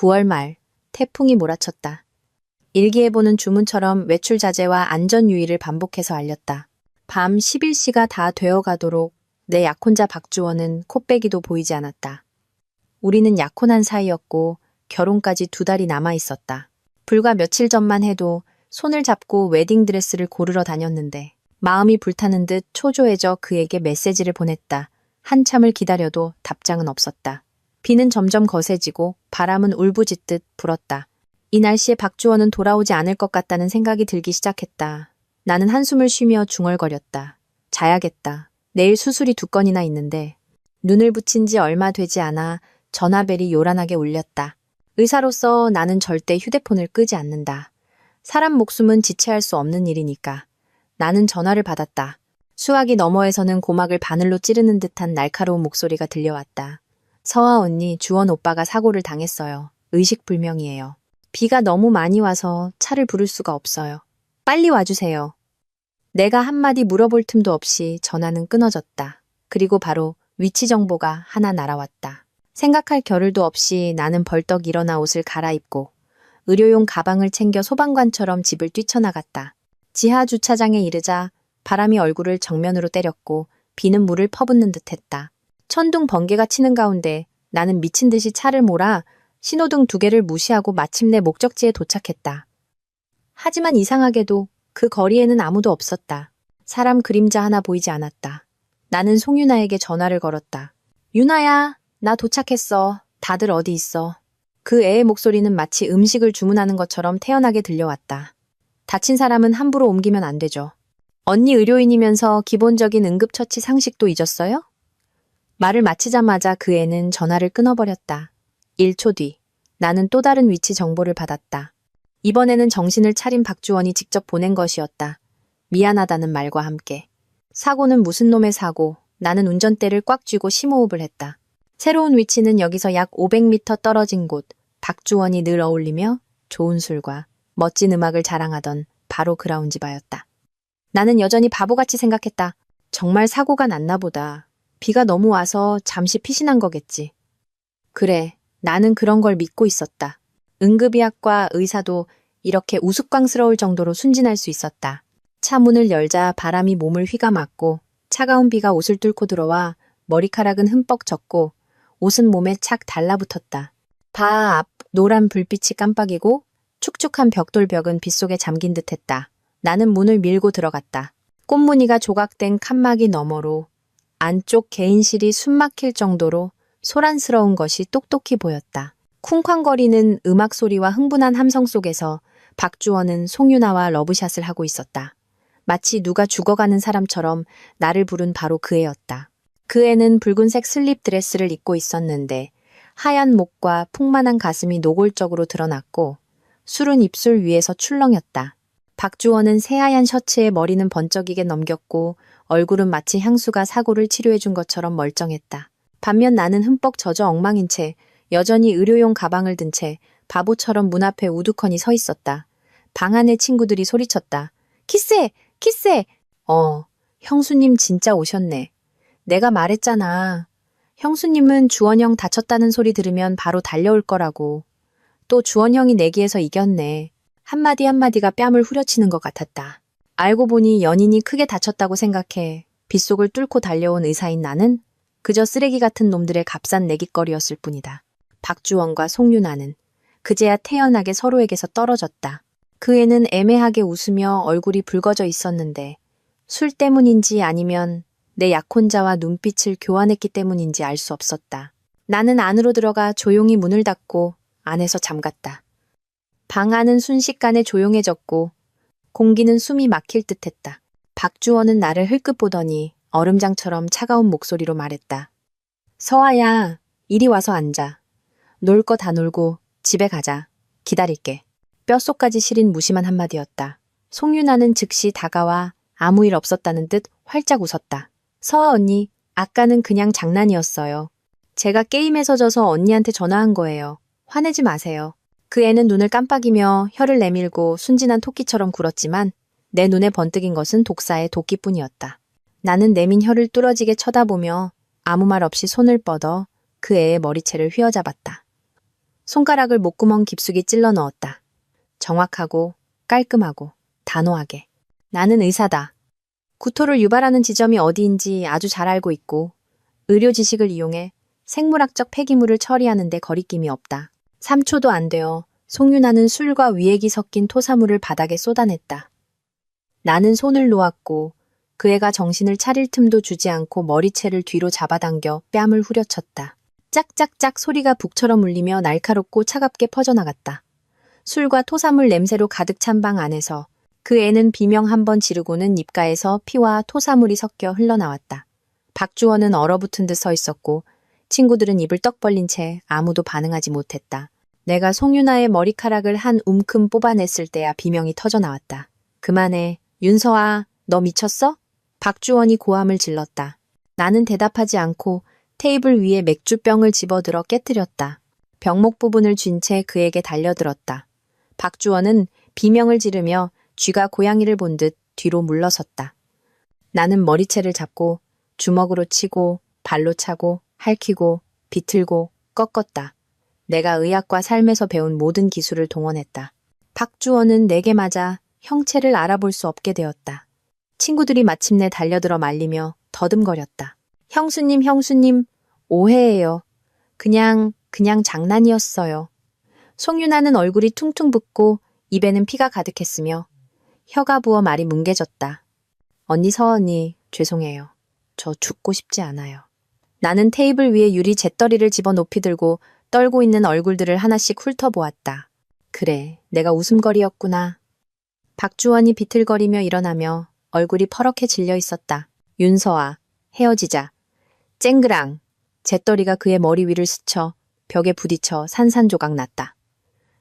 9월 말, 태풍이 몰아쳤다. 일기예보는 주문처럼 외출 자제와 안전 유의를 반복해서 알렸다. 밤 11시가 다 되어가도록 내 약혼자 박주원은 코빼기도 보이지 않았다. 우리는 약혼한 사이였고 결혼까지 2달이 남아 있었다. 불과 며칠 전만 해도 손을 잡고 웨딩드레스를 고르러 다녔는데 마음이 불타는 듯 초조해져 그에게 메시지를 보냈다. 한참을 기다려도 답장은 없었다. 비는 점점 거세지고 바람은 울부짖듯 불었다. 이 날씨에 박주원은 돌아오지 않을 것 같다는 생각이 들기 시작했다. 나는 한숨을 쉬며 중얼거렸다. 자야겠다. 내일 수술이 2건이나 있는데. 눈을 붙인 지 얼마 되지 않아 전화벨이 요란하게 울렸다. 의사로서 나는 절대 휴대폰을 끄지 않는다. 사람 목숨은 지체할 수 없는 일이니까. 나는 전화를 받았다. 수화기 너머에서는 고막을 바늘로 찌르는 듯한 날카로운 목소리가 들려왔다. 서아 언니, 주원 오빠가 사고를 당했어요. 의식불명이에요. 비가 너무 많이 와서 차를 부를 수가 없어요. 빨리 와주세요. 내가 한마디 물어볼 틈도 없이 전화는 끊어졌다. 그리고 바로 위치 정보가 하나 날아왔다. 생각할 겨를도 없이 나는 벌떡 일어나 옷을 갈아입고 의료용 가방을 챙겨 소방관처럼 집을 뛰쳐나갔다. 지하 주차장에 이르자 바람이 얼굴을 정면으로 때렸고 비는 물을 퍼붓는 듯했다. 천둥 번개가 치는 가운데 나는 미친 듯이 차를 몰아 신호등 2개를 무시하고 마침내 목적지에 도착했다. 하지만 이상하게도 그 거리에는 아무도 없었다. 사람 그림자 하나 보이지 않았다. 나는 송유나에게 전화를 걸었다. 유나야, 나 도착했어. 다들 어디 있어? 그 애의 목소리는 마치 음식을 주문하는 것처럼 태연하게 들려왔다. 다친 사람은 함부로 옮기면 안 되죠. 언니 의료인이면서 기본적인 응급처치 상식도 잊었어요? 말을 마치자마자 그 애는 전화를 끊어버렸다. 1초 뒤, 나는 또 다른 위치 정보를 받았다. 이번에는 정신을 차린 박주원이 직접 보낸 것이었다. 미안하다는 말과 함께. 사고는 무슨 놈의 사고, 나는 운전대를 꽉 쥐고 심호흡을 했다. 새로운 위치는 여기서 약 500m 떨어진 곳, 박주원이 늘 어울리며 좋은 술과 멋진 음악을 자랑하던 바로 그라운지바였다. 나는 여전히 바보같이 생각했다. 정말 사고가 났나 보다. 비가 너무 와서 잠시 피신한 거겠지. 그래, 나는 그런 걸 믿고 있었다. 응급의학과 의사도 이렇게 우스꽝스러울 정도로 순진할 수 있었다. 차 문을 열자 바람이 몸을 휘감았고 차가운 비가 옷을 뚫고 들어와 머리카락은 흠뻑 젖고 옷은 몸에 착 달라붙었다. 바 앞 노란 불빛이 깜빡이고 축축한 벽돌벽은 빗속에 잠긴 듯했다. 나는 문을 밀고 들어갔다. 꽃무늬가 조각된 칸막이 너머로 안쪽 개인실이 숨막힐 정도로 소란스러운 것이 똑똑히 보였다. 쿵쾅거리는 음악 소리와 흥분한 함성 속에서 박주원은 송유나와 러브샷을 하고 있었다. 마치 누가 죽어가는 사람처럼 나를 부른 바로 그 애였다. 그 애는 붉은색 슬립 드레스를 입고 있었는데 하얀 목과 풍만한 가슴이 노골적으로 드러났고 술은 입술 위에서 출렁였다. 박주원은 새하얀 셔츠에 머리는 번쩍이게 넘겼고 얼굴은 마치 향수가 사고를 치료해준 것처럼 멀쩡했다. 반면 나는 흠뻑 젖어 엉망인 채 여전히 의료용 가방을 든 채 바보처럼 문 앞에 우두커니 서 있었다. 방 안의 친구들이 소리쳤다. 키스해! 키스해! 형수님 진짜 오셨네. 내가 말했잖아. 형수님은 주원 형 다쳤다는 소리 들으면 바로 달려올 거라고. 또 주원 형이 내기에서 이겼네. 한마디 한마디가 뺨을 후려치는 것 같았다. 알고 보니 연인이 크게 다쳤다고 생각해 빗속을 뚫고 달려온 의사인 나는 그저 쓰레기 같은 놈들의 값싼 내깃거리였을 뿐이다. 박주원과 송유나는 그제야 태연하게 서로에게서 떨어졌다. 그 애는 애매하게 웃으며 얼굴이 붉어져 있었는데 술 때문인지 아니면 내 약혼자와 눈빛을 교환했기 때문인지 알 수 없었다. 나는 안으로 들어가 조용히 문을 닫고 안에서 잠갔다. 방 안은 순식간에 조용해졌고 공기는 숨이 막힐 듯했다. 박주원은 나를 흘끗 보더니 얼음장처럼 차가운 목소리로 말했다. 서아야, 이리 와서 앉아. 놀 거 다 놀고 집에 가자. 기다릴게. 뼛속까지 시린 무심한 한마디였다. 송유나는 즉시 다가와 아무 일 없었다는 듯 활짝 웃었다. 서아 언니, 아까는 그냥 장난이었어요. 제가 게임에서 져서 언니한테 전화한 거예요. 화내지 마세요. 그 애는 눈을 깜빡이며 혀를 내밀고 순진한 토끼처럼 굴었지만 내 눈에 번뜩인 것은 독사의 도끼뿐이었다. 나는 내민 혀를 뚫어지게 쳐다보며 아무 말 없이 손을 뻗어 그 애의 머리채를 휘어잡았다. 손가락을 목구멍 깊숙이 찔러 넣었다. 정확하고 깔끔하고 단호하게. 나는 의사다. 구토를 유발하는 지점이 어디인지 아주 잘 알고 있고 의료 지식을 이용해 생물학적 폐기물을 처리하는 데 거리낌이 없다. 3초도 안 되어 송윤아는 술과 위액이 섞인 토사물을 바닥에 쏟아냈다. 나는 손을 놓았고 그 애가 정신을 차릴 틈도 주지 않고 머리채를 뒤로 잡아당겨 뺨을 후려쳤다. 짝짝짝 소리가 북처럼 울리며 날카롭고 차갑게 퍼져나갔다. 술과 토사물 냄새로 가득 찬 방 안에서 그 애는 비명 한 번 지르고는 입가에서 피와 토사물이 섞여 흘러나왔다. 박주원은 얼어붙은 듯 서 있었고 친구들은 입을 떡 벌린 채 아무도 반응하지 못했다. 내가 송윤아의 머리카락을 한 움큼 뽑아냈을 때야 비명이 터져나왔다. 그만해. 윤서아, 너 미쳤어? 박주원이 고함을 질렀다. 나는 대답하지 않고 테이블 위에 맥주병을 집어들어 깨뜨렸다. 병목 부분을 쥔 채 그에게 달려들었다. 박주원은 비명을 지르며 쥐가 고양이를 본 듯 뒤로 물러섰다. 나는 머리채를 잡고 주먹으로 치고 발로 차고 핥히고 비틀고 꺾었다. 내가 의학과 삶에서 배운 모든 기술을 동원했다. 박주원은 내게 맞아 형체를 알아볼 수 없게 되었다. 친구들이 마침내 달려들어 말리며 더듬거렸다. 형수님, 오해예요. 그냥 장난이었어요. 송윤아는 얼굴이 퉁퉁 붓고 입에는 피가 가득했으며 혀가 부어 말이 뭉개졌다. 언니 서언니, 죄송해요. 저 죽고 싶지 않아요. 나는 테이블 위에 유리 잿더리를 집어 높이 들고 떨고 있는 얼굴들을 하나씩 훑어보았다. 그래, 내가 웃음거리였구나. 박주원이 비틀거리며 일어나며 얼굴이 퍼렇게 질려 있었다. 윤서아, 헤어지자. 쨍그랑. 잿더리가 그의 머리 위를 스쳐 벽에 부딪혀 산산조각 났다.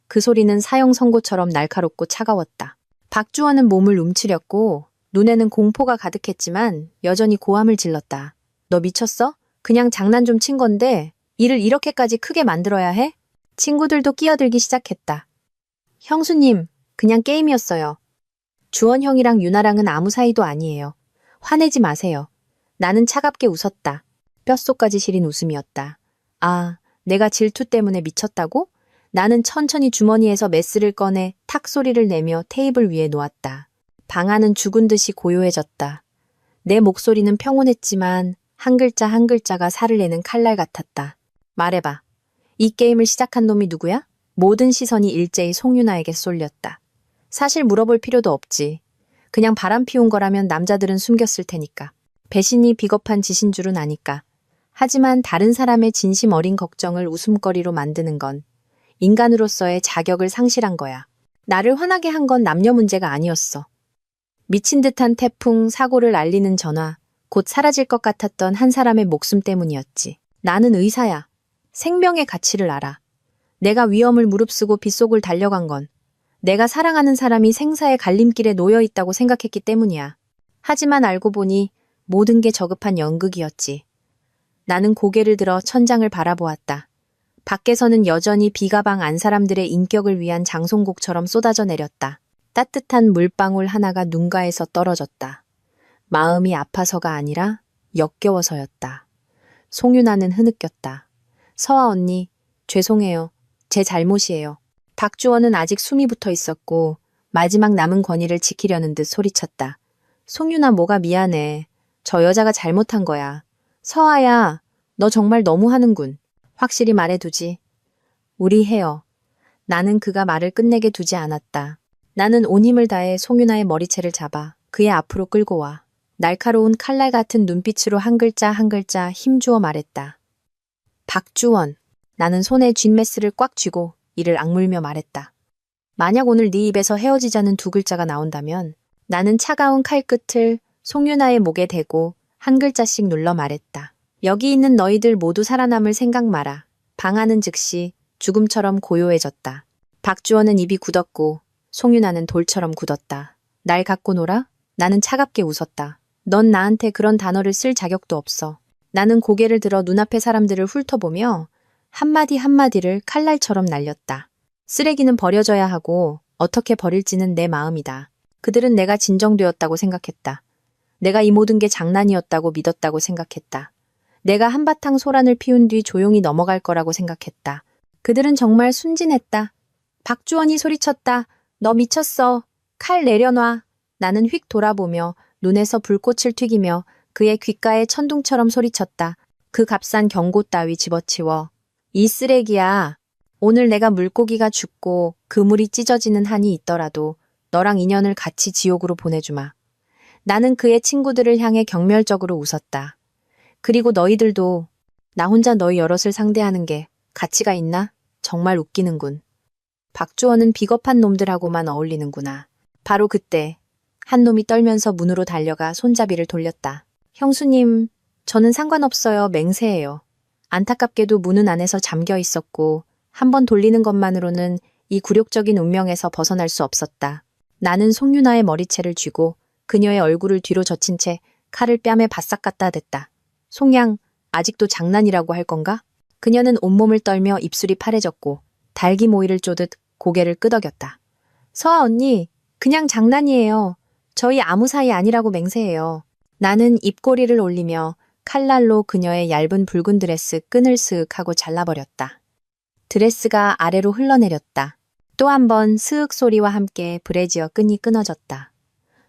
그 소리는 사형 선고처럼 날카롭고 차가웠다. 박주원은 몸을 움츠렸고 눈에는 공포가 가득했지만 여전히 고함을 질렀다. 너 미쳤어? 그냥 장난 좀 친 건데 일을 이렇게까지 크게 만들어야 해? 친구들도 끼어들기 시작했다. 형수님, 그냥 게임이었어요. 주원 형이랑 유나랑은 아무 사이도 아니에요. 화내지 마세요. 나는 차갑게 웃었다. 뼛속까지 시린 웃음이었다. 아, 내가 질투 때문에 미쳤다고? 나는 천천히 주머니에서 메스를 꺼내 탁 소리를 내며 테이블 위에 놓았다. 방 안은 죽은 듯이 고요해졌다. 내 목소리는 평온했지만 한 글자 한 글자가 살을 내는 칼날 같았다. 말해봐. 이 게임을 시작한 놈이 누구야? 모든 시선이 일제히 송윤아에게 쏠렸다. 사실 물어볼 필요도 없지. 그냥 바람 피운 거라면 남자들은 숨겼을 테니까. 배신이 비겁한 짓인 줄은 아니까. 하지만 다른 사람의 진심 어린 걱정을 웃음거리로 만드는 건 인간으로서의 자격을 상실한 거야. 나를 화나게 한 건 남녀 문제가 아니었어. 미친 듯한 태풍, 사고를 알리는 전화, 곧 사라질 것 같았던 한 사람의 목숨 때문이었지. 나는 의사야. 생명의 가치를 알아. 내가 위험을 무릅쓰고 빗속을 달려간 건 내가 사랑하는 사람이 생사의 갈림길에 놓여 있다고 생각했기 때문이야. 하지만 알고 보니 모든 게 저급한 연극이었지. 나는 고개를 들어 천장을 바라보았다. 밖에서는 여전히 비가 방 안 사람들의 인격을 위한 장송곡처럼 쏟아져 내렸다. 따뜻한 물방울 하나가 눈가에서 떨어졌다. 마음이 아파서가 아니라 역겨워서였다. 송윤아는 흐느꼈다. 서아 언니, 죄송해요. 제 잘못이에요. 박주원은 아직 숨이 붙어 있었고 마지막 남은 권위를 지키려는 듯 소리쳤다. 송윤아 뭐가 미안해. 저 여자가 잘못한 거야. 서아야, 너 정말 너무 하는군. 확실히 말해두지. 우리 헤어. 나는 그가 말을 끝내게 두지 않았다. 나는 온 힘을 다해 송윤아의 머리채를 잡아 그의 앞으로 끌고 와. 날카로운 칼날 같은 눈빛으로 한 글자 한 글자 힘주어 말했다. 박주원. 나는 손에 쥔 메스를 꽉 쥐고 이를 악물며 말했다. 만약 오늘 네 입에서 헤어지자는 두 글자가 나온다면 나는 차가운 칼끝을 송윤아의 목에 대고 한 글자씩 눌러 말했다. 여기 있는 너희들 모두 살아남을 생각 마라. 방 안은 즉시 죽음처럼 고요해졌다. 박주원은 입이 굳었고 송윤아는 돌처럼 굳었다. 날 갖고 놀아? 나는 차갑게 웃었다. 넌 나한테 그런 단어를 쓸 자격도 없어. 나는 고개를 들어 눈앞의 사람들을 훑어보며 한마디 한마디를 칼날처럼 날렸다. 쓰레기는 버려져야 하고 어떻게 버릴지는 내 마음이다. 그들은 내가 진정되었다고 생각했다. 내가 이 모든 게 장난이었다고 믿었다고 생각했다. 내가 한바탕 소란을 피운 뒤 조용히 넘어갈 거라고 생각했다. 그들은 정말 순진했다. 박주원이 소리쳤다. 너 미쳤어. 칼 내려놔. 나는 휙 돌아보며 눈에서 불꽃을 튀기며 그의 귓가에 천둥처럼 소리쳤다. 그 값싼 경고 따위 집어치워. 이 쓰레기야. 오늘 내가 물고기가 죽고 그물이 찢어지는 한이 있더라도 너랑 인연을 같이 지옥으로 보내주마. 나는 그의 친구들을 향해 경멸적으로 웃었다. 그리고 너희들도 나 혼자 너희 여럿을 상대하는 게 가치가 있나? 정말 웃기는군. 박주원은 비겁한 놈들하고만 어울리는구나. 바로 그때 한 놈이 떨면서 문으로 달려가 손잡이를 돌렸다. 형수님, 저는 상관없어요. 맹세해요. 안타깝게도 문은 안에서 잠겨 있었고 한 번 돌리는 것만으로는 이 굴욕적인 운명에서 벗어날 수 없었다. 나는 송유나의 머리채를 쥐고 그녀의 얼굴을 뒤로 젖힌 채 칼을 뺨에 바싹 갖다 댔다. 송양, 아직도 장난이라고 할 건가? 그녀는 온몸을 떨며 입술이 파래졌고 달기 모이를 쪼듯 고개를 끄덕였다. 서아 언니, 그냥 장난이에요. 저희 아무 사이 아니라고 맹세해요. 나는 입꼬리를 올리며 칼날로 그녀의 얇은 붉은 드레스 끈을 스윽 하고 잘라버렸다. 드레스가 아래로 흘러내렸다. 또 한 번 스윽 소리와 함께 브래지어 끈이 끊어졌다.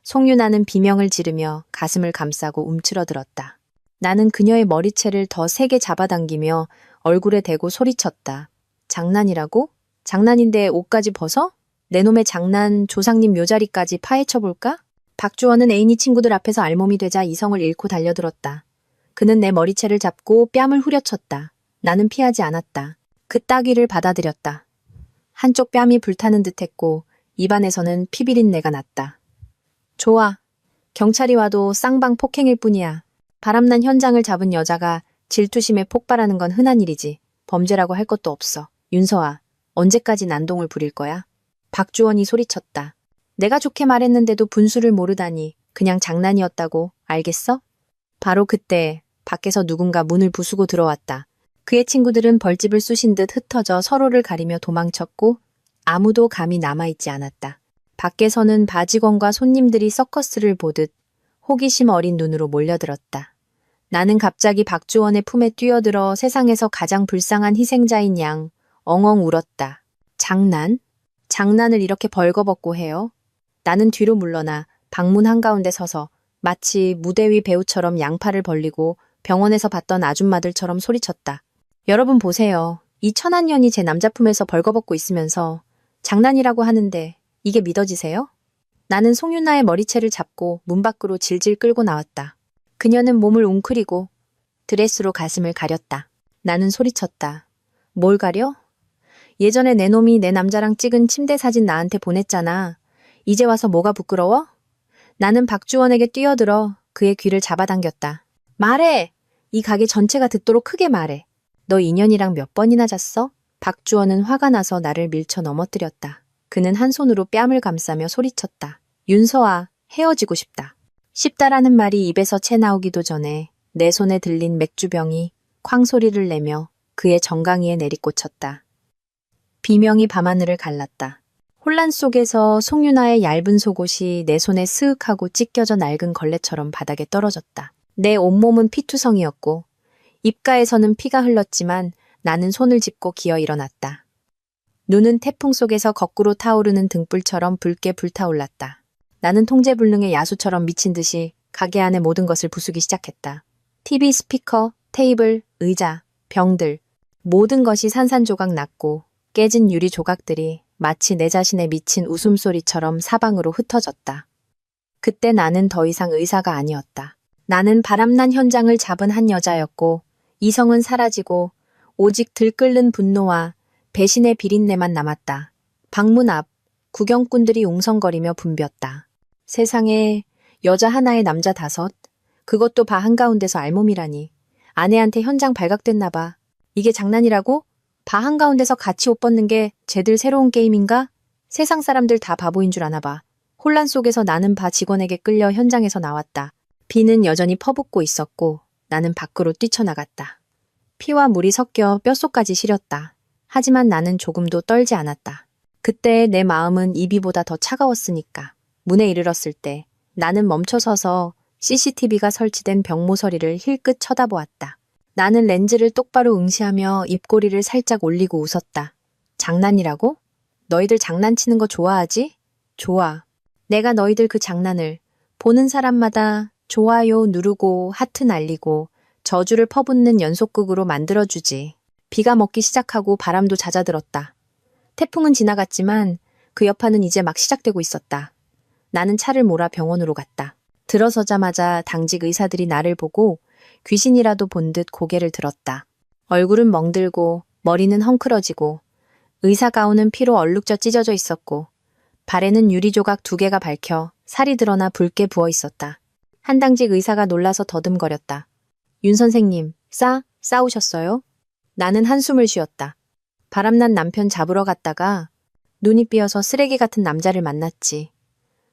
송유나는 비명을 지르며 가슴을 감싸고 움츠러들었다. 나는 그녀의 머리채를 더 세게 잡아당기며 얼굴에 대고 소리쳤다. 장난이라고? 장난인데 옷까지 벗어? 내 놈의 장난 조상님 묘자리까지 파헤쳐볼까? 박주원은 애인이 친구들 앞에서 알몸이 되자 이성을 잃고 달려들었다. 그는 내 머리채를 잡고 뺨을 후려쳤다. 나는 피하지 않았다. 그 따귀를 받아들였다. 한쪽 뺨이 불타는 듯했고 입안에서는 피비린내가 났다. 좋아. 경찰이 와도 쌍방 폭행일 뿐이야. 바람난 현장을 잡은 여자가 질투심에 폭발하는 건 흔한 일이지. 범죄라고 할 것도 없어. 윤서아, 언제까지 난동을 부릴 거야? 박주원이 소리쳤다. 내가 좋게 말했는데도 분수를 모르다니. 그냥 장난이었다고. 알겠어? 바로 그때 밖에서 누군가 문을 부수고 들어왔다. 그의 친구들은 벌집을 쑤신 듯 흩어져 서로를 가리며 도망쳤고 아무도 감이 남아있지 않았다. 밖에서는 바직원과 손님들이 서커스를 보듯 호기심 어린 눈으로 몰려들었다. 나는 갑자기 박주원의 품에 뛰어들어 세상에서 가장 불쌍한 희생자인 양 엉엉 울었다. 장난? 장난을 이렇게 벌거벗고 해요? 나는 뒤로 물러나 방문 한가운데 서서 마치 무대 위 배우처럼 양팔을 벌리고 병원에서 봤던 아줌마들처럼 소리쳤다. 여러분 보세요. 이 천한년이 제 남자 품에서 벌거벗고 있으면서 장난이라고 하는데 이게 믿어지세요? 나는 송윤나의 머리채를 잡고 문 밖으로 질질 끌고 나왔다. 그녀는 몸을 웅크리고 드레스로 가슴을 가렸다. 나는 소리쳤다. 뭘 가려? 예전에 내 놈이 내 남자랑 찍은 침대 사진 나한테 보냈잖아. 이제 와서 뭐가 부끄러워? 나는 박주원에게 뛰어들어 그의 귀를 잡아당겼다. 말해! 이 가게 전체가 듣도록 크게 말해. 너 인연이랑 몇 번이나 잤어? 박주원은 화가 나서 나를 밀쳐 넘어뜨렸다. 그는 한 손으로 뺨을 감싸며 소리쳤다. 윤서아, 헤어지고 싶다. 싶다라는 말이 입에서 채 나오기도 전에 내 손에 들린 맥주병이 쾅 소리를 내며 그의 정강이에 내리꽂혔다. 비명이 밤하늘을 갈랐다. 혼란 속에서 송유나의 얇은 속옷이 내 손에 스윽하고 찢겨져 낡은 걸레처럼 바닥에 떨어졌다. 내 온몸은 피투성이었고 입가에서는 피가 흘렀지만 나는 손을 짚고 기어 일어났다. 눈은 태풍 속에서 거꾸로 타오르는 등불처럼 붉게 불타올랐다. 나는 통제불능의 야수처럼 미친 듯이 가게 안의 모든 것을 부수기 시작했다. TV 스피커, 테이블, 의자, 병들, 모든 것이 산산조각 났고 깨진 유리 조각들이 마치 내 자신의 미친 웃음소리처럼 사방으로 흩어졌다. 그때 나는 더 이상 의사가 아니었다. 나는 바람난 현장을 잡은 한 여자였고 이성은 사라지고 오직 들끓는 분노와 배신의 비린내만 남았다. 방문 앞 구경꾼들이 웅성거리며 붐볐다. 세상에 여자 하나에 남자 5, 그것도 바 한가운데서 알몸이라니. 아내한테 현장 발각됐나 봐. 이게 장난이라고? 바 한가운데서 같이 옷 벗는 게 쟤들 새로운 게임인가? 세상 사람들 다 바보인 줄 아나 봐. 혼란 속에서 나는 바 직원에게 끌려 현장에서 나왔다. 비는 여전히 퍼붓고 있었고 나는 밖으로 뛰쳐나갔다. 피와 물이 섞여 뼛속까지 시렸다. 하지만 나는 조금도 떨지 않았다. 그때 내 마음은 이비보다 더 차가웠으니까. 문에 이르렀을 때 나는 멈춰서서 CCTV가 설치된 병모서리를 힐끗 쳐다보았다. 나는 렌즈를 똑바로 응시하며 입꼬리를 살짝 올리고 웃었다. 장난이라고? 너희들 장난치는 거 좋아하지? 좋아. 내가 너희들 그 장난을 보는 사람마다 좋아요 누르고 하트 날리고 저주를 퍼붓는 연속극으로 만들어주지. 비가 먹기 시작하고 바람도 잦아들었다. 태풍은 지나갔지만 그 여파는 이제 막 시작되고 있었다. 나는 차를 몰아 병원으로 갔다. 들어서자마자 당직 의사들이 나를 보고 귀신이라도 본 듯 고개를 들었다. 얼굴은 멍들고 머리는 헝클어지고 의사 가운은 피로 얼룩져 찢어져 있었고 발에는 유리 조각 2개가 밝혀 살이 드러나 붉게 부어 있었다. 한 당직 의사가 놀라서 더듬거렸다. 윤 선생님, 싸우셨어요? 나는 한숨을 쉬었다. 바람난 남편 잡으러 갔다가 눈이 삐어서 쓰레기 같은 남자를 만났지.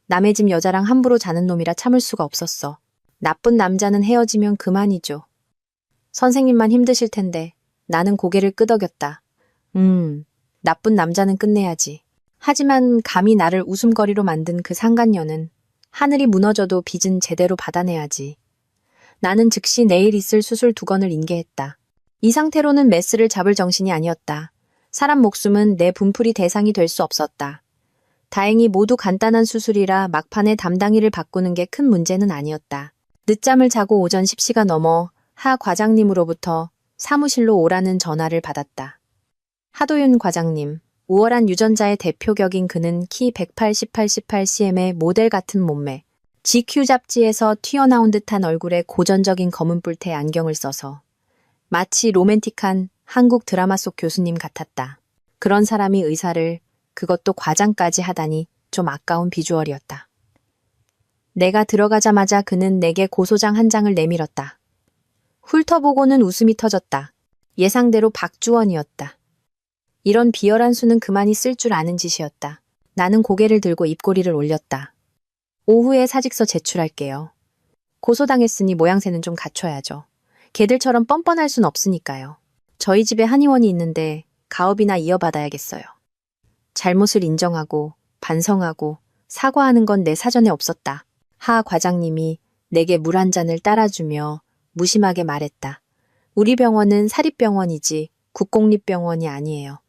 남의 집 여자랑 함부로 자는 놈이라 참을 수가 없었어. 나쁜 남자는 헤어지면 그만이죠. 선생님만 힘드실 텐데 나는 고개를 끄덕였다. 나쁜 남자는 끝내야지. 하지만 감히 나를 웃음거리로 만든 그 상간녀는 하늘이 무너져도 빚은 제대로 받아내야지. 나는 즉시 내일 있을 수술 2건을 인계했다. 이 상태로는 메스를 잡을 정신이 아니었다. 사람 목숨은 내 분풀이 대상이 될 수 없었다. 다행히 모두 간단한 수술이라 막판에 담당이를 바꾸는 게 큰 문제는 아니었다. 늦잠을 자고 오전 10시가 넘어 하 과장님으로부터 사무실로 오라는 전화를 받았다. 하도윤 과장님, 우월한 유전자의 대표격인 그는 키 180-18cm의 모델 같은 몸매, GQ 잡지에서 튀어나온 듯한 얼굴에 고전적인 검은 뿔테 안경을 써서 마치 로맨틱한 한국 드라마 속 교수님 같았다. 그런 사람이 의사를, 그것도 과장까지 하다니 좀 아까운 비주얼이었다. 내가 들어가자마자 그는 내게 고소장 한 장을 내밀었다. 훑어보고는 웃음이 터졌다. 예상대로 박주원이었다. 이런 비열한 수는 그만이 쓸 줄 아는 짓이었다. 나는 고개를 들고 입꼬리를 올렸다. 오후에 사직서 제출할게요. 고소당했으니 모양새는 좀 갖춰야죠. 걔들처럼 뻔뻔할 순 없으니까요. 저희 집에 한의원이 있는데 가업이나 이어받아야겠어요. 잘못을 인정하고 반성하고 사과하는 건 내 사전에 없었다. 하 과장님이 내게 물 한 잔을 따라주며 무심하게 말했다. 우리 병원은 사립병원이지 국공립병원이 아니에요.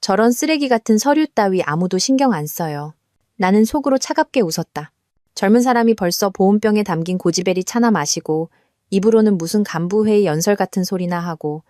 저런 쓰레기 같은 서류 따위 아무도 신경 안 써요. 나는 속으로 차갑게 웃었다. 젊은 사람이 벌써 보온병에 담긴 고지베리 차나 마시고 입으로는 무슨 간부회의 연설 같은 소리나 하고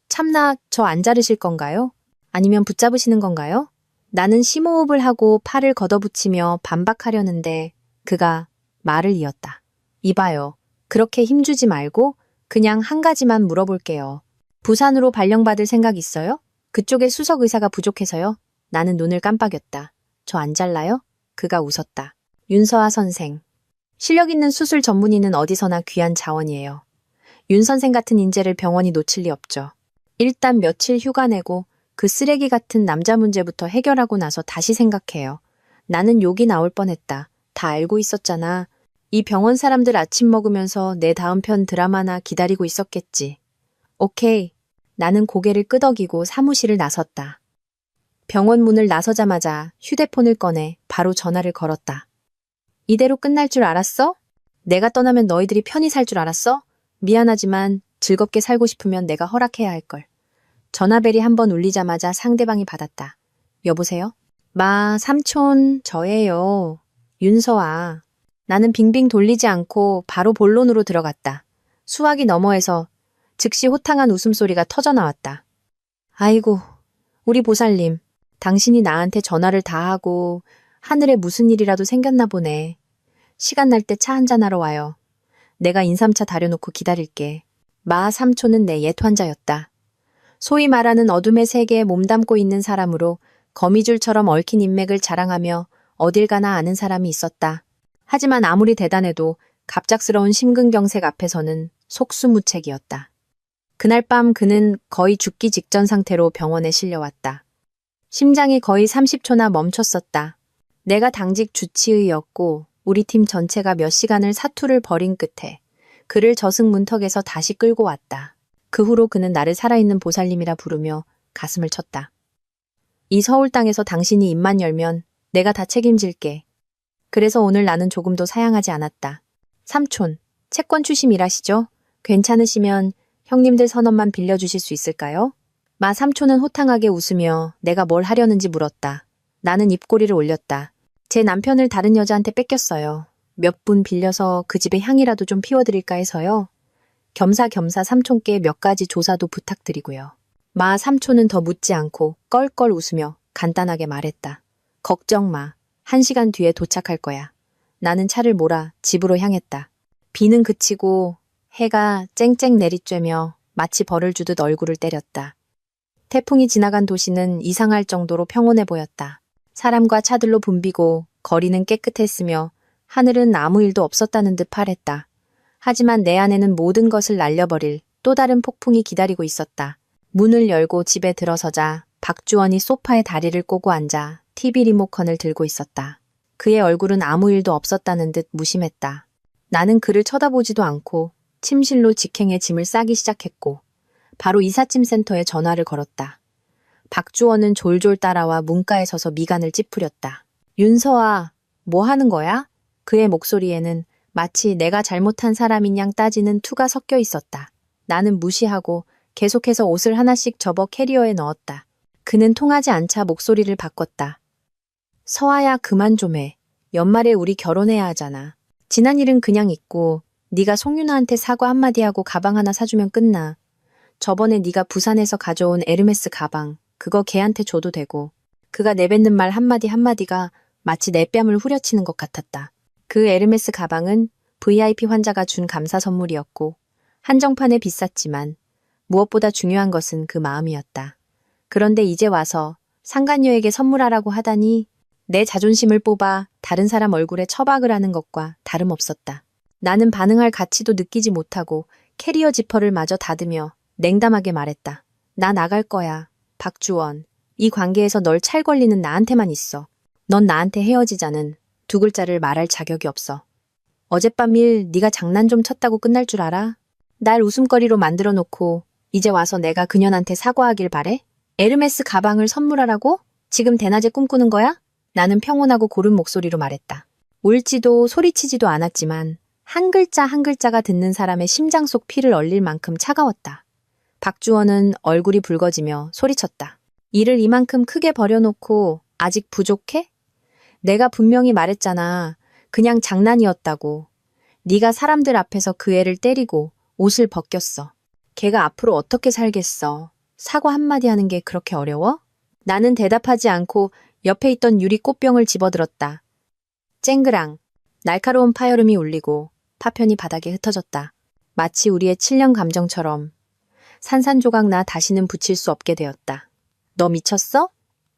참나 저 안 자르실 건가요? 아니면 붙잡으시는 건가요? 나는 심호흡을 하고 팔을 걷어붙이며 반박하려는데 그가 말을 이었다. 이봐요. 그렇게 힘주지 말고 그냥 한 가지만 물어볼게요. 부산으로 발령받을 생각 있어요? 그쪽에 수석 의사가 부족해서요? 나는 눈을 깜빡였다. 저 안 잘라요? 그가 웃었다. 윤서아 선생. 실력 있는 수술 전문의는 어디서나 귀한 자원이에요. 윤 선생 같은 인재를 병원이 놓칠 리 없죠. 일단 며칠 휴가 내고 그 쓰레기 같은 남자 문제부터 해결하고 나서 다시 생각해요. 나는 욕이 나올 뻔했다. 다 알고 있었잖아. 이 병원 사람들 아침 먹으면서 내 다음 편 드라마나 기다리고 있었겠지. 오케이. 나는 고개를 끄덕이고 사무실을 나섰다. 병원 문을 나서자마자 휴대폰을 꺼내 바로 전화를 걸었다. 이대로 끝날 줄 알았어? 내가 떠나면 너희들이 편히 살 줄 알았어? 미안하지만 즐겁게 살고 싶으면 내가 허락해야 할걸. 전화벨이 한번 울리자마자 상대방이 받았다. 여보세요? 삼촌, 저예요. 윤서아. 나는 빙빙 돌리지 않고 바로 본론으로 들어갔다. 수화기 너머에서 즉시 호탕한 웃음소리가 터져나왔다. 아이고, 우리 보살님. 당신이 나한테 전화를 다 하고 하늘에 무슨 일이라도 생겼나 보네. 시간 날 때 차 한잔하러 와요. 내가 인삼차 다려놓고 기다릴게. 삼촌은 내 옛 환자였다. 소위 말하는 어둠의 세계에 몸담고 있는 사람으로 거미줄처럼 얽힌 인맥을 자랑하며 어딜 가나 아는 사람이 있었다. 하지만 아무리 대단해도 갑작스러운 심근경색 앞에서는 속수무책이었다. 그날 밤 그는 거의 죽기 직전 상태로 병원에 실려왔다. 심장이 거의 30초나 멈췄었다. 내가 당직 주치의였고 우리 팀 전체가 몇 시간을 사투를 벌인 끝에 그를 저승문턱에서 다시 끌고 왔다. 그 후로 그는 나를 살아있는 보살님이라 부르며 가슴을 쳤다. 이 서울 땅에서 당신이 입만 열면 내가 다 책임질게. 그래서 오늘 나는 조금도 사양하지 않았다. 삼촌, 채권 추심 일하시죠? 괜찮으시면 형님들 선언만 빌려주실 수 있을까요? 마 삼촌은 호탕하게 웃으며 내가 뭘 하려는지 물었다. 나는 입꼬리를 올렸다. 제 남편을 다른 여자한테 뺏겼어요. 몇 분 빌려서 그 집에 향이라도 좀 피워드릴까 해서요. 겸사겸사 삼촌께 몇 가지 조사도 부탁드리고요. 마 삼촌은 더 묻지 않고 껄껄 웃으며 간단하게 말했다. 걱정 마. 1시간 뒤에 도착할 거야. 나는 차를 몰아 집으로 향했다. 비는 그치고 해가 쨍쨍 내리쬐며 마치 벌을 주듯 얼굴을 때렸다. 태풍이 지나간 도시는 이상할 정도로 평온해 보였다. 사람과 차들로 붐비고 거리는 깨끗했으며 하늘은 아무 일도 없었다는 듯 파랬다. 하지만 내 안에는 모든 것을 날려버릴 또 다른 폭풍이 기다리고 있었다. 문을 열고 집에 들어서자 박주원이 소파에 다리를 꼬고 앉아 TV 리모컨을 들고 있었다. 그의 얼굴은 아무 일도 없었다는 듯 무심했다. 나는 그를 쳐다보지도 않고 침실로 직행의 짐을 싸기 시작했고 바로 이삿짐 센터에 전화를 걸었다. 박주원은 졸졸 따라와 문가에 서서 미간을 찌푸렸다. 윤서아, 뭐 하는 거야? 그의 목소리에는 마치 내가 잘못한 사람인 양 따지는 투가 섞여 있었다. 나는 무시하고 계속해서 옷을 하나씩 접어 캐리어에 넣었다. 그는 통하지 않자 목소리를 바꿨다. 서아야, 그만 좀 해. 연말에 우리 결혼해야 하잖아. 지난 일은 그냥 잊고 네가 송윤아한테 사과 한마디 하고 가방 하나 사주면 끝나. 저번에 네가 부산에서 가져온 에르메스 가방, 그거 걔한테 줘도 되고. 그가 내뱉는 말 한마디 한마디가 마치 내 뺨을 후려치는 것 같았다. 그 에르메스 가방은 VIP 환자가 준 감사 선물이었고 한정판에 비쌌지만 무엇보다 중요한 것은 그 마음이었다. 그런데 이제 와서 상간녀에게 선물하라고 하다니 내 자존심을 뽑아 다른 사람 얼굴에 처박을 하는 것과 다름없었다. 나는 반응할 가치도 느끼지 못하고 캐리어 지퍼를 마저 닫으며 냉담하게 말했다. 나 나갈 거야. 박주원. 이 관계에서 널 찰 권리는 나한테만 있어. 넌 나한테 헤어지자는 두 글자를 말할 자격이 없어. 어젯밤 일 네가 장난 좀 쳤다고 끝날 줄 알아? 날 웃음거리로 만들어 놓고 이제 와서 내가 그년한테 사과하길 바래? 에르메스 가방을 선물하라고? 지금 대낮에 꿈꾸는 거야? 나는 평온하고 고른 목소리로 말했다. 울지도 소리치지도 않았지만 한 글자 한 글자가 듣는 사람의 심장 속 피를 얼릴 만큼 차가웠다. 박주원은 얼굴이 붉어지며 소리쳤다. 일을 이만큼 크게 벌여놓고 아직 부족해? 내가 분명히 말했잖아. 그냥 장난이었다고. 네가 사람들 앞에서 그 애를 때리고 옷을 벗겼어. 걔가 앞으로 어떻게 살겠어. 사과 한마디 하는 게 그렇게 어려워? 나는 대답하지 않고 옆에 있던 유리 꽃병을 집어들었다. 쨍그랑. 날카로운 파열음이 울리고 파편이 바닥에 흩어졌다. 마치 우리의 7년 감정처럼 산산조각 나 다시는 붙일 수 없게 되었다. 너 미쳤어?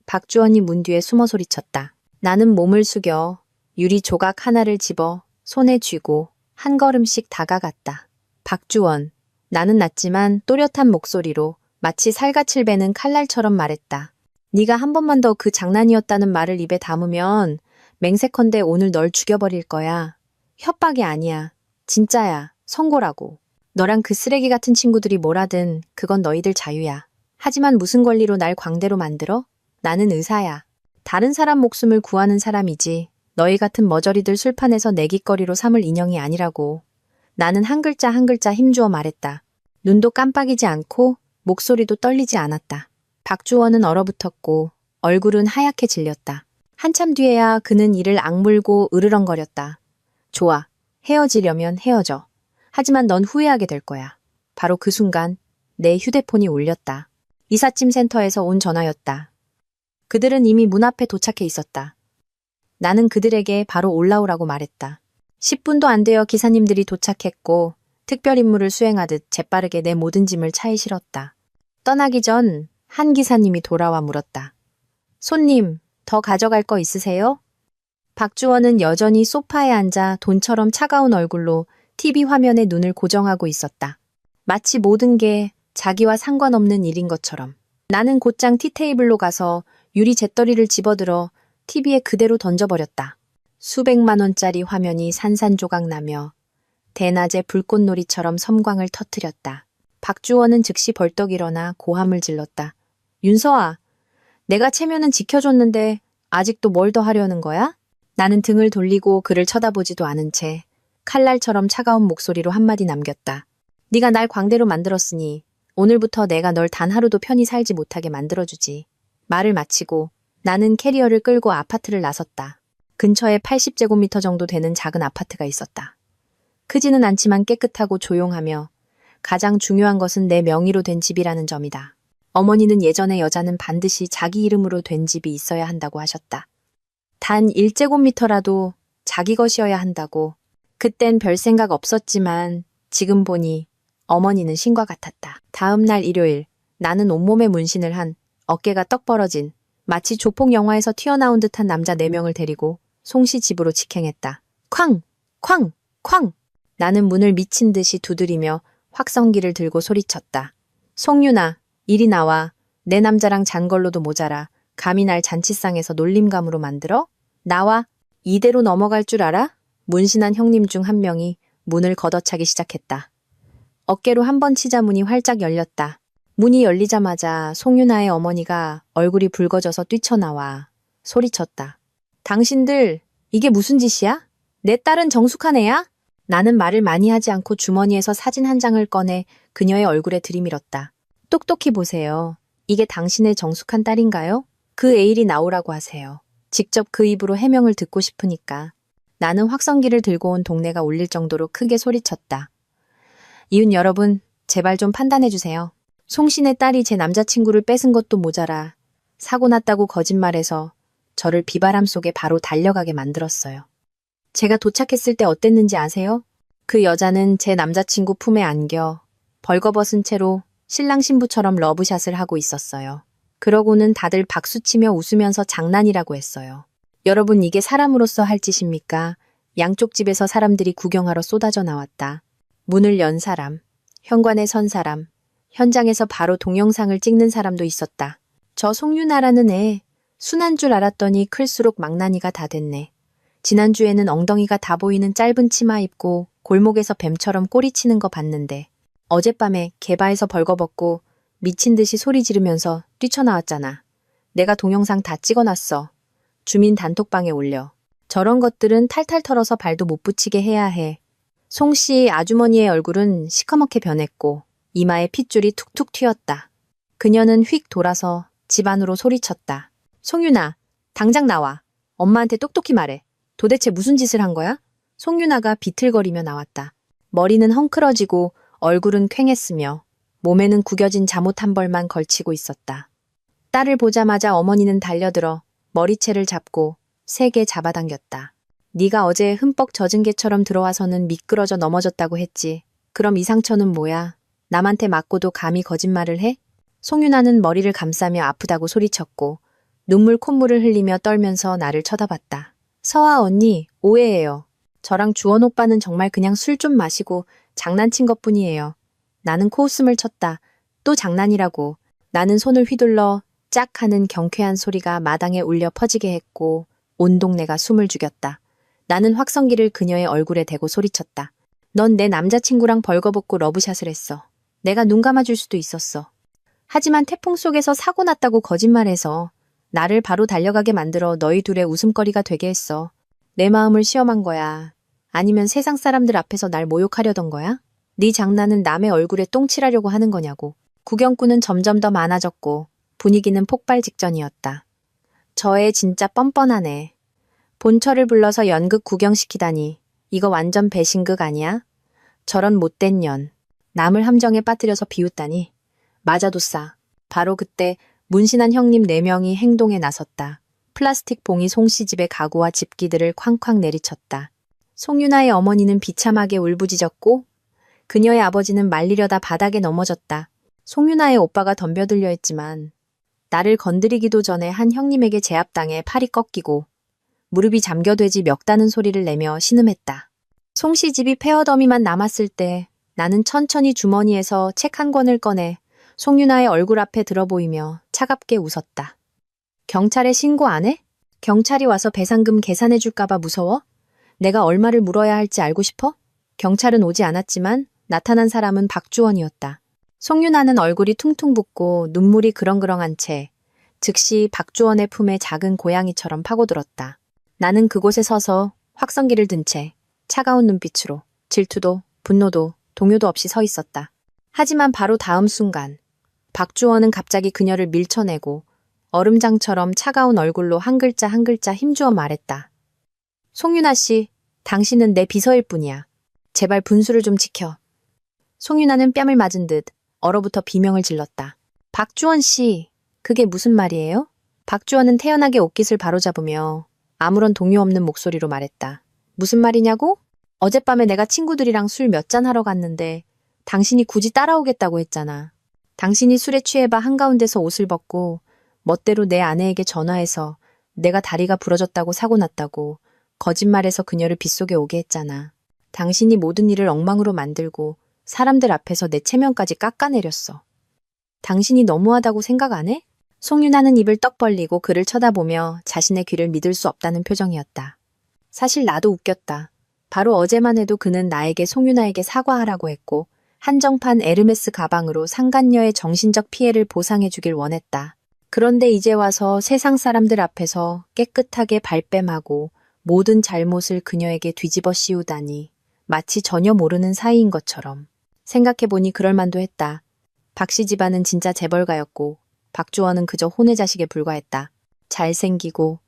박주원이 문 뒤에 숨어 소리쳤다. 나는 몸을 숙여 유리 조각 하나를 집어 손에 쥐고 한 걸음씩 다가갔다. 박주원. 나는 낮지만 또렷한 목소리로 마치 살갗을 베는 칼날처럼 말했다. 네가 한 번만 더 그 장난이었다는 말을 입에 담으면 맹세컨대 오늘 널 죽여버릴 거야. 협박이 아니야. 진짜야. 선고라고. 너랑 그 쓰레기 같은 친구들이 뭘 하든 그건 너희들 자유야. 하지만 무슨 권리로 날 광대로 만들어? 나는 의사야. 다른 사람 목숨을 구하는 사람이지 너희 같은 머저리들 술판에서 내깃거리로 삼을 인형이 아니라고. 나는 한 글자 한 글자 힘주어 말했다. 눈도 깜빡이지 않고 목소리도 떨리지 않았다. 박주원은 얼어붙었고 얼굴은 하얗게 질렸다. 한참 뒤에야 그는 이를 악물고 으르렁거렸다. 좋아. 헤어지려면 헤어져. 하지만 넌 후회하게 될 거야. 바로 그 순간 내 휴대폰이 울렸다. 이삿짐 센터에서 온 전화였다. 그들은 이미 문 앞에 도착해 있었다. 나는 그들에게 바로 올라오라고 말했다. 10분도 안 되어 기사님들이 도착했고 특별 임무를 수행하듯 재빠르게 내 모든 짐을 차에 실었다. 떠나기 전 한 기사님이 돌아와 물었다. 손님, 더 가져갈 거 있으세요? 박주원은 여전히 소파에 앉아 돈처럼 차가운 얼굴로 TV 화면에 눈을 고정하고 있었다. 마치 모든 게 자기와 상관없는 일인 것처럼. 나는 곧장 티테이블로 가서 유리 잿더리를 집어들어 TV에 그대로 던져버렸다. 수백만 원짜리 화면이 산산조각 나며 대낮에 불꽃놀이처럼 섬광을 터뜨렸다. 박주원은 즉시 벌떡 일어나 고함을 질렀다. 윤서아, 내가 체면은 지켜줬는데 아직도 뭘 더 하려는 거야? 나는 등을 돌리고 그를 쳐다보지도 않은 채 칼날처럼 차가운 목소리로 한마디 남겼다. 네가 날 광대로 만들었으니 오늘부터 내가 널 단 하루도 편히 살지 못하게 만들어주지. 말을 마치고 나는 캐리어를 끌고 아파트를 나섰다. 근처에 80제곱미터 정도 되는 작은 아파트가 있었다. 크지는 않지만 깨끗하고 조용하며 가장 중요한 것은 내 명의로 된 집이라는 점이다. 어머니는 예전에 여자는 반드시 자기 이름으로 된 집이 있어야 한다고 하셨다. 단 1제곱미터라도 자기 것이어야 한다고. 그땐 별 생각 없었지만 지금 보니 어머니는 신과 같았다. 다음 날 일요일, 나는 온몸에 문신을 한, 어깨가 떡 벌어진, 마치 조폭 영화에서 튀어나온 듯한 남자 4명을 데리고 송씨 집으로 직행했다. 쾅! 쾅! 쾅! 나는 문을 미친 듯이 두드리며 확성기를 들고 소리쳤다. 송윤아, 이리 나와. 내 남자랑 잔 걸로도 모자라. 감히 날 잔치상에서 놀림감으로 만들어? 나와. 이대로 넘어갈 줄 알아? 문신한 형님 중 한 명이 문을 걷어차기 시작했다. 어깨로 한 번 치자 문이 활짝 열렸다. 문이 열리자마자 송윤아의 어머니가 얼굴이 붉어져서 뛰쳐나와 소리쳤다. 당신들, 이게 무슨 짓이야? 내 딸은 정숙한 애야? 나는 말을 많이 하지 않고 주머니에서 사진 한 장을 꺼내 그녀의 얼굴에 들이밀었다. 똑똑히 보세요. 이게 당신의 정숙한 딸인가요? 그 애일이 나오라고 하세요. 직접 그 입으로 해명을 듣고 싶으니까. 나는 확성기를 들고 온 동네가 울릴 정도로 크게 소리쳤다. 이웃 여러분, 제발 좀 판단해주세요. 송신의 딸이 제 남자친구를 뺏은 것도 모자라 사고 났다고 거짓말해서 저를 비바람 속에 바로 달려가게 만들었어요. 제가 도착했을 때 어땠는지 아세요? 그 여자는 제 남자친구 품에 안겨 벌거벗은 채로 신랑 신부처럼 러브샷을 하고 있었어요. 그러고는 다들 박수치며 웃으면서 장난이라고 했어요. 여러분, 이게 사람으로서 할 짓입니까? 양쪽 집에서 사람들이 구경하러 쏟아져 나왔다. 문을 연 사람, 현관에 선 사람, 현장에서 바로 동영상을 찍는 사람도 있었다. 저 송윤아라는 애, 순한 줄 알았더니 클수록 망나니가 다 됐네. 지난주에는 엉덩이가 다 보이는 짧은 치마 입고 골목에서 뱀처럼 꼬리치는 거 봤는데 어젯밤에 개바에서 벌거벗고 미친 듯이 소리 지르면서 뛰쳐나왔잖아. 내가 동영상 다 찍어놨어. 주민 단톡방에 올려. 저런 것들은 탈탈 털어서 발도 못 붙이게 해야 해. 송씨 아주머니의 얼굴은 시커멓게 변했고 이마에 핏줄이 툭툭 튀었다. 그녀는 휙 돌아서 집 안으로 소리쳤다. 송윤아, 당장 나와. 엄마한테 똑똑히 말해. 도대체 무슨 짓을 한 거야? 송윤아가 비틀거리며 나왔다. 머리는 헝클어지고 얼굴은 퀭했으며 몸에는 구겨진 잠옷 한 벌만 걸치고 있었다. 딸을 보자마자 어머니는 달려들어 머리채를 잡고 세게 잡아당겼다. 네가 어제 흠뻑 젖은 개처럼 들어와서는 미끄러져 넘어졌다고 했지. 그럼 이 상처는 뭐야? 남한테 맞고도 감히 거짓말을 해? 송윤아는 머리를 감싸며 아프다고 소리쳤고 눈물 콧물을 흘리며 떨면서 나를 쳐다봤다. 서아 언니, 오해예요. 저랑 주원 오빠는 정말 그냥 술 좀 마시고 장난친 것뿐이에요. 나는 코웃음을 쳤다. 또 장난이라고. 나는 손을 휘둘러 짝 하는 경쾌한 소리가 마당에 울려 퍼지게 했고 온 동네가 숨을 죽였다. 나는 확성기를 그녀의 얼굴에 대고 소리쳤다. 넌 내 남자친구랑 벌거벗고 러브샷을 했어. 내가 눈 감아줄 수도 있었어. 하지만 태풍 속에서 사고 났다고 거짓말해서 나를 바로 달려가게 만들어 너희 둘의 웃음거리가 되게 했어. 내 마음을 시험한 거야. 아니면 세상 사람들 앞에서 날 모욕하려던 거야? 네 장난은 남의 얼굴에 똥칠하려고 하는 거냐고. 구경꾼은 점점 더 많아졌고 분위기는 폭발 직전이었다. 저 애 진짜 뻔뻔하네. 본처를 불러서 연극 구경시키다니. 이거 완전 배신극 아니야? 저런 못된 년. 남을 함정에 빠뜨려서 비웃다니. 맞아도 싸. 바로 그때 문신한 형님 4명이 행동에 나섰다. 플라스틱 봉이 송씨 집의 가구와 집기들을 쾅쾅 내리쳤다. 송윤아의 어머니는 비참하게 울부짖었고 그녀의 아버지는 말리려다 바닥에 넘어졌다. 송윤아의 오빠가 덤벼들려 했지만 나를 건드리기도 전에 한 형님에게 제압당해 팔이 꺾이고 무릎이 잠겨되지 멱다는 소리를 내며 신음했다. 송씨 집이 폐허더미만 남았을 때 나는 천천히 주머니에서 책 한 권을 꺼내 송윤아의 얼굴 앞에 들어보이며 차갑게 웃었다. 경찰에 신고 안 해? 경찰이 와서 배상금 계산해줄까봐 무서워? 내가 얼마를 물어야 할지 알고 싶어? 경찰은 오지 않았지만 나타난 사람은 박주원이었다. 송윤아는 얼굴이 퉁퉁 붓고 눈물이 그렁그렁한 채 즉시 박주원의 품에 작은 고양이처럼 파고들었다. 나는 그곳에 서서 확성기를 든 채 차가운 눈빛으로 질투도 분노도 동요도 없이 서 있었다. 하지만 바로 다음 순간 박주원은 갑자기 그녀를 밀쳐내고 얼음장처럼 차가운 얼굴로 한 글자 한 글자 힘주어 말했다. 송윤아 씨, 당신은 내 비서일 뿐이야. 제발 분수를 좀 지켜. 송윤아는 뺨을 맞은 듯 얼어붙어 비명을 질렀다. 박주원 씨, 그게 무슨 말이에요? 박주원은 태연하게 옷깃을 바로잡으며 아무런 동요 없는 목소리로 말했다. 무슨 말이냐고? 어젯밤에 내가 친구들이랑 술 몇 잔 하러 갔는데 당신이 굳이 따라오겠다고 했잖아. 당신이 술에 취해 봐 한가운데서 옷을 벗고 멋대로 내 아내에게 전화해서 내가 다리가 부러졌다고 사고 났다고 거짓말해서 그녀를 빗속에 오게 했잖아. 당신이 모든 일을 엉망으로 만들고 사람들 앞에서 내 체면까지 깎아내렸어. 당신이 너무하다고 생각 안 해? 송윤아는 입을 떡 벌리고 그를 쳐다보며 자신의 귀를 믿을 수 없다는 표정이었다. 사실 나도 웃겼다. 바로 어제만 해도 그는 나에게 송윤아에게 사과하라고 했고 한정판 에르메스 가방으로 상간녀의 정신적 피해를 보상해 주길 원했다. 그런데 이제 와서 세상 사람들 앞에서 깨끗하게 발뺌하고 모든 잘못을 그녀에게 뒤집어 씌우다니 마치 전혀 모르는 사이인 것처럼. 생각해보니 그럴만도 했다. 박씨 집안은 진짜 재벌가였고 박주원은 그저 혼의 자식에 불과했다. 잘생기고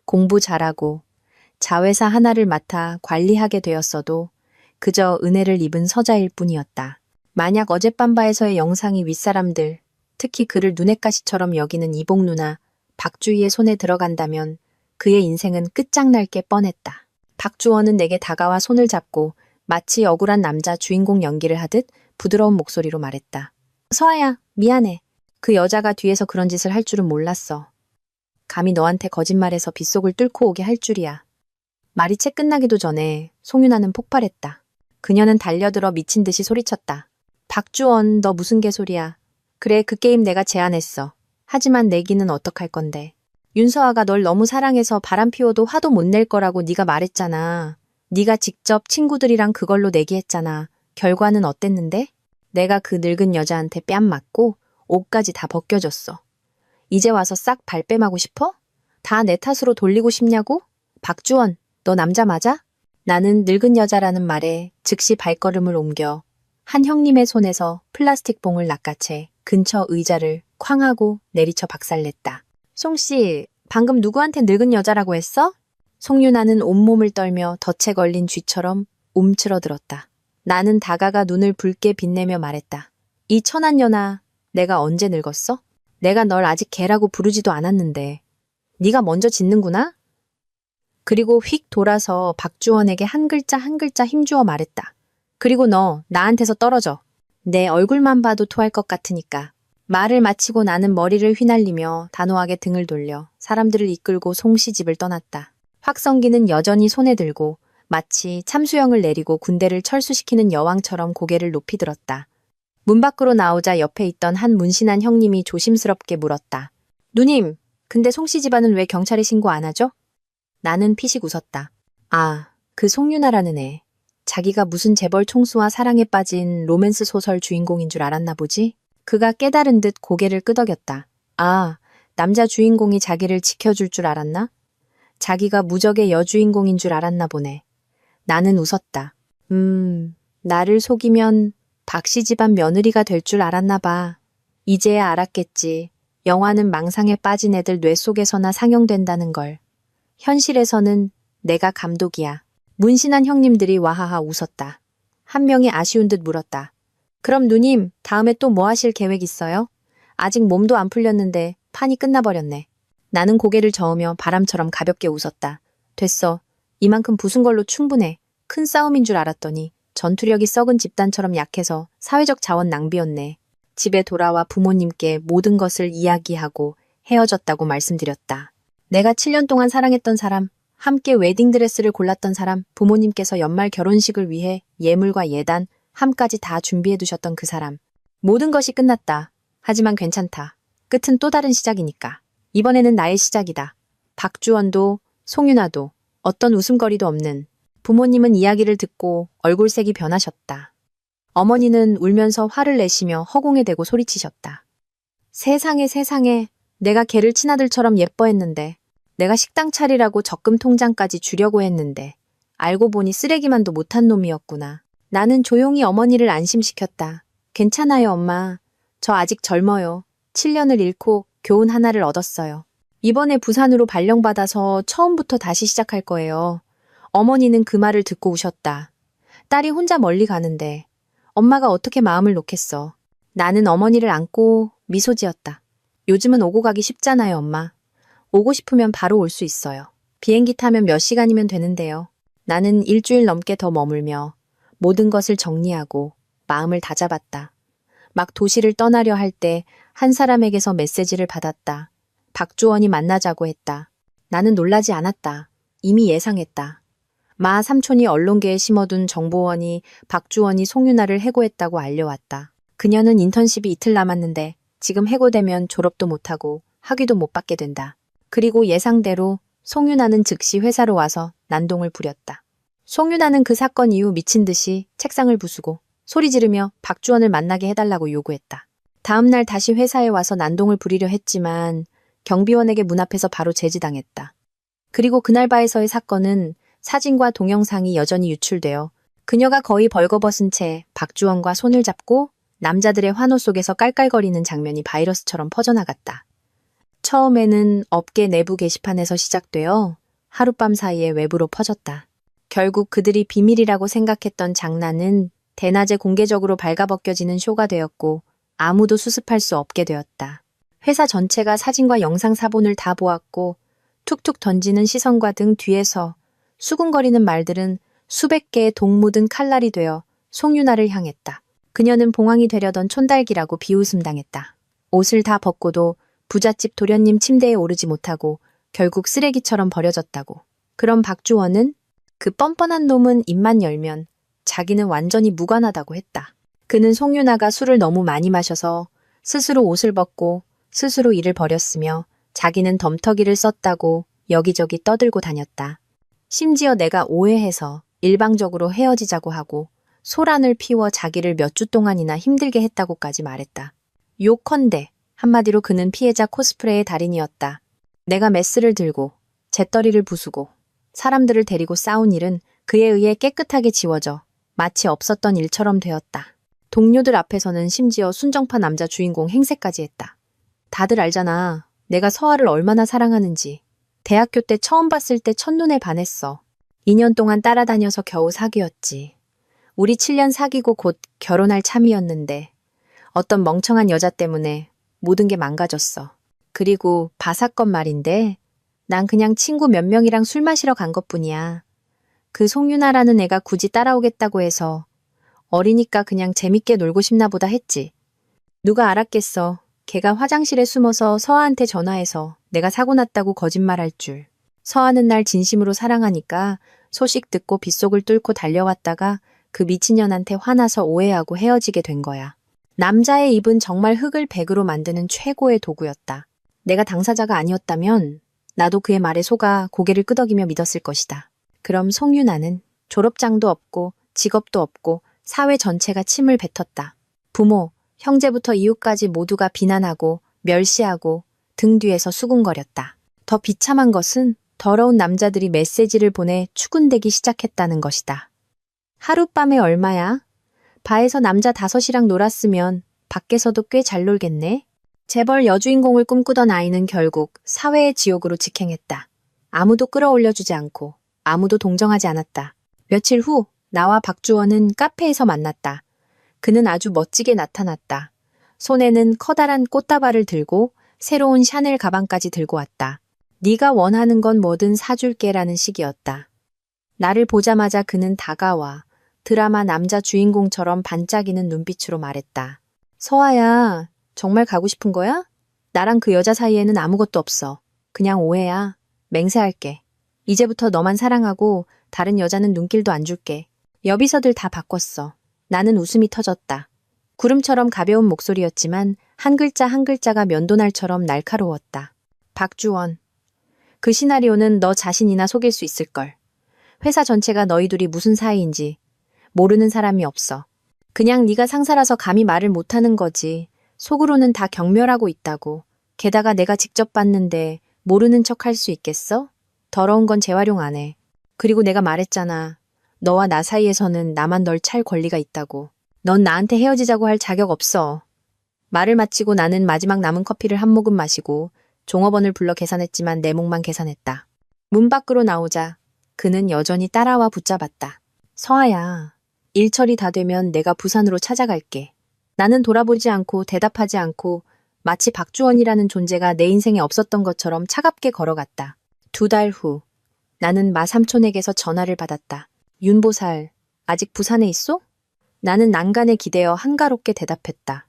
공부 잘하고 자회사 하나를 맡아 관리하게 되었어도 그저 은혜를 입은 서자일 뿐이었다. 만약 어젯밤 바에서의 영상이 윗사람들, 특히 그를 눈엣 가시처럼 여기는 이복 누나, 박주희의 손에 들어간다면 그의 인생은 끝장날 게 뻔했다. 박주원은 내게 다가와 손을 잡고 마치 억울한 남자 주인공 연기를 하듯 부드러운 목소리로 말했다. 서아야, 미안해. 그 여자가 뒤에서 그런 짓을 할 줄은 몰랐어. 감히 너한테 거짓말해서 빗속을 뚫고 오게 할 줄이야. 말이 채 끝나기도 전에 송윤아는 폭발했다. 그녀는 달려들어 미친 듯이 소리쳤다. 박주원, 너 무슨 개소리야. 그래, 그 게임 내가 제안했어. 하지만 내기는 어떡할 건데. 윤서아가 널 너무 사랑해서 바람 피워도 화도 못 낼 거라고 네가 말했잖아. 네가 직접 친구들이랑 그걸로 내기했잖아. 결과는 어땠는데? 내가 그 늙은 여자한테 뺨 맞고 옷까지 다 벗겨줬어. 이제 와서 싹 발뺌하고 싶어? 다 내 탓으로 돌리고 싶냐고? 박주원, 너 남자 맞아? 나는 늙은 여자라는 말에 즉시 발걸음을 옮겨 한 형님의 손에서 플라스틱 봉을 낚아채 근처 의자를 쾅 하고 내리쳐 박살냈다. 송씨, 방금 누구한테 늙은 여자라고 했어? 송윤아는 온몸을 떨며 덫에 걸린 쥐처럼 움츠러들었다. 나는 다가가 눈을 붉게 빛내며 말했다. 이 천한년아, 내가 언제 늙었어? 내가 널 아직 개라고 부르지도 않았는데. 네가 먼저 짖는구나? 그리고 휙 돌아서 박주원에게 한 글자 한 글자 힘주어 말했다. 그리고 너 나한테서 떨어져. 내 얼굴만 봐도 토할 것 같으니까. 말을 마치고 나는 머리를 휘날리며 단호하게 등을 돌려 사람들을 이끌고 송씨 집을 떠났다. 확성기는 여전히 손에 들고 마치 참수형을 내리고 군대를 철수시키는 여왕처럼 고개를 높이 들었다. 문 밖으로 나오자 옆에 있던 한 문신한 형님이 조심스럽게 물었다. 누님, 근데 송씨 집안은 왜 경찰에 신고 안 하죠? 나는 피식 웃었다. 아, 그 송윤아라는 애. 자기가 무슨 재벌 총수와 사랑에 빠진 로맨스 소설 주인공인 줄 알았나 보지? 그가 깨달은 듯 고개를 끄덕였다. 아, 남자 주인공이 자기를 지켜줄 줄 알았나? 자기가 무적의 여주인공인 줄 알았나 보네. 나는 웃었다. 나를 속이면 박씨 집안 며느리가 될 줄 알았나 봐. 이제야 알았겠지. 영화는 망상에 빠진 애들 뇌 속에서나 상영된다는 걸. 현실에서는 내가 감독이야. 문신한 형님들이 와하하 웃었다. 한 명이 아쉬운 듯 물었다. 그럼 누님, 다음에 또 뭐 하실 계획 있어요? 아직 몸도 안 풀렸는데 판이 끝나버렸네. 나는 고개를 저으며 바람처럼 가볍게 웃었다. 됐어. 이만큼 부순 걸로 충분해. 큰 싸움인 줄 알았더니 전투력이 썩은 집단처럼 약해서 사회적 자원 낭비였네. 집에 돌아와 부모님께 모든 것을 이야기하고 헤어졌다고 말씀드렸다. 내가 7년 동안 사랑했던 사람, 함께 웨딩드레스를 골랐던 사람, 부모님께서 연말 결혼식을 위해 예물과 예단, 함까지 다 준비해 두셨던 그 사람. 모든 것이 끝났다. 하지만 괜찮다. 끝은 또 다른 시작이니까. 이번에는 나의 시작이다. 박주원도 송윤아도 어떤 웃음거리도 없는. 부모님은 이야기를 듣고 얼굴색이 변하셨다. 어머니는 울면서 화를 내시며 허공에 대고 소리치셨다. 세상에 세상에, 내가 걔를 친아들처럼 예뻐했는데, 내가 식당 차리라고 적금 통장까지 주려고 했는데, 알고 보니 쓰레기만도 못한 놈이었구나. 나는 조용히 어머니를 안심시켰다. 괜찮아요, 엄마. 저 아직 젊어요. 7년을 잃고 교훈 하나를 얻었어요. 이번에 부산으로 발령받아서 처음부터 다시 시작할 거예요. 어머니는 그 말을 듣고 우셨다. 딸이 혼자 멀리 가는데 엄마가 어떻게 마음을 놓겠어. 나는 어머니를 안고 미소 지었다. 요즘은 오고 가기 쉽잖아요, 엄마. 오고 싶으면 바로 올 수 있어요. 비행기 타면 몇 시간이면 되는데요. 나는 일주일 넘게 더 머물며 모든 것을 정리하고 마음을 다잡았다. 막 도시를 떠나려 할 때 한 사람에게서 메시지를 받았다. 박주원이 만나자고 했다. 나는 놀라지 않았다. 이미 예상했다. 마 삼촌이 언론계에 심어둔 정보원이 박주원이 송윤아를 해고했다고 알려왔다. 그녀는 인턴십이 이틀 남았는데 지금 해고되면 졸업도 못하고 학위도 못 받게 된다. 그리고 예상대로 송윤아는 즉시 회사로 와서 난동을 부렸다. 송윤아는 그 사건 이후 미친 듯이 책상을 부수고 소리 지르며 박주원을 만나게 해달라고 요구했다. 다음 날 다시 회사에 와서 난동을 부리려 했지만 경비원에게 문 앞에서 바로 제지당했다. 그리고 그날 바에서의 사건은 사진과 동영상이 여전히 유출되어 그녀가 거의 벌거벗은 채 박주원과 손을 잡고 남자들의 환호 속에서 깔깔거리는 장면이 바이러스처럼 퍼져나갔다. 처음에는 업계 내부 게시판에서 시작되어 하룻밤 사이에 외부로 퍼졌다. 결국 그들이 비밀이라고 생각했던 장난은 대낮에 공개적으로 발가벗겨지는 쇼가 되었고 아무도 수습할 수 없게 되었다. 회사 전체가 사진과 영상 사본을 다 보았고 툭툭 던지는 시선과 등 뒤에서 수군거리는 말들은 수백 개의 독 묻은 칼날이 되어 송윤아를 향했다. 그녀는 봉황이 되려던 촌달기라고 비웃음당했다. 옷을 다 벗고도 부잣집 도련님 침대에 오르지 못하고 결국 쓰레기처럼 버려졌다고. 그럼 박주원은 그 뻔뻔한 놈은 입만 열면 자기는 완전히 무관하다고 했다. 그는 송윤아가 술을 너무 많이 마셔서 스스로 옷을 벗고 스스로 일을 벌였으며 자기는 덤터기를 썼다고 여기저기 떠들고 다녔다. 심지어 내가 오해해서 일방적으로 헤어지자고 하고 소란을 피워 자기를 몇 주 동안이나 힘들게 했다고까지 말했다. 요컨대 한마디로 그는 피해자 코스프레의 달인이었다. 내가 메스를 들고 재떨이를 부수고 사람들을 데리고 싸운 일은 그에 의해 깨끗하게 지워져 마치 없었던 일처럼 되었다. 동료들 앞에서는 심지어 순정파 남자 주인공 행세까지 했다. 다들 알잖아. 내가 서아를 얼마나 사랑하는지. 대학교 때 처음 봤을 때 첫눈에 반했어. 2년 동안 따라다녀서 겨우 사귀었지. 우리 7년 사귀고 곧 결혼할 참이었는데 어떤 멍청한 여자 때문에 모든 게 망가졌어. 그리고 바사건 말인데 난 그냥 친구 몇 명이랑 술 마시러 간 것뿐이야. 그 송윤아라는 애가 굳이 따라오겠다고 해서 어리니까 그냥 재밌게 놀고 싶나 보다 했지. 누가 알았겠어. 걔가 화장실에 숨어서 서아한테 전화해서 내가 사고 났다고 거짓말할 줄. 서아는 날 진심으로 사랑하니까 소식 듣고 빗속을 뚫고 달려왔다가 그 미친년한테 화나서 오해하고 헤어지게 된 거야. 남자의 입은 정말 흙을 백으로 만드는 최고의 도구였다. 내가 당사자가 아니었다면 나도 그의 말에 속아 고개를 끄덕이며 믿었을 것이다. 그럼 송윤아는 졸업장도 없고 직업도 없고 사회 전체가 침을 뱉었다. 부모, 형제부터 이웃까지 모두가 비난하고 멸시하고 등 뒤에서 수군거렸다. 더 비참한 것은 더러운 남자들이 메시지를 보내 추근대기 시작했다는 것이다. 하룻밤에 얼마야? 바에서 남자 5이랑 놀았으면 밖에서도 꽤 잘 놀겠네? 재벌 여주인공을 꿈꾸던 아이는 결국 사회의 지옥으로 직행했다. 아무도 끌어올려주지 않고 아무도 동정하지 않았다. 며칠 후 나와 박주원은 카페에서 만났다. 그는 아주 멋지게 나타났다. 손에는 커다란 꽃다발을 들고 새로운 샤넬 가방까지 들고 왔다. 네가 원하는 건 뭐든 사줄게라는 식이었다. 나를 보자마자 그는 다가와 드라마 남자 주인공처럼 반짝이는 눈빛으로 말했다. 서아야, 정말 가고 싶은 거야? 나랑 그 여자 사이에는 아무것도 없어. 그냥 오해야. 맹세할게. 이제부터 너만 사랑하고 다른 여자는 눈길도 안 줄게. 여비서들 다 바꿨어. 나는 웃음이 터졌다. 구름처럼 가벼운 목소리였지만 한 글자 한 글자가 면도날처럼 날카로웠다. 박주원. 그 시나리오는 너 자신이나 속일 수 있을걸. 회사 전체가 너희 둘이 무슨 사이인지 모르는 사람이 없어. 그냥 네가 상사라서 감히 말을 못하는 거지. 속으로는 다 경멸하고 있다고. 게다가 내가 직접 봤는데 모르는 척 할 수 있겠어? 더러운 건 재활용 안 해. 그리고 내가 말했잖아. 너와 나 사이에서는 나만 널 찰 권리가 있다고. 넌 나한테 헤어지자고 할 자격 없어. 말을 마치고 나는 마지막 남은 커피를 한 모금 마시고 종업원을 불러 계산했지만 내 몫만 계산했다. 문 밖으로 나오자 그는 여전히 따라와 붙잡았다. 서아야, 일 처리 다 되면 내가 부산으로 찾아갈게. 나는 돌아보지 않고 대답하지 않고 마치 박주원이라는 존재가 내 인생에 없었던 것처럼 차갑게 걸어갔다. 2달 후, 나는 마삼촌에게서 전화를 받았다. 윤보살, 아직 부산에 있어? 나는 난간에 기대어 한가롭게 대답했다.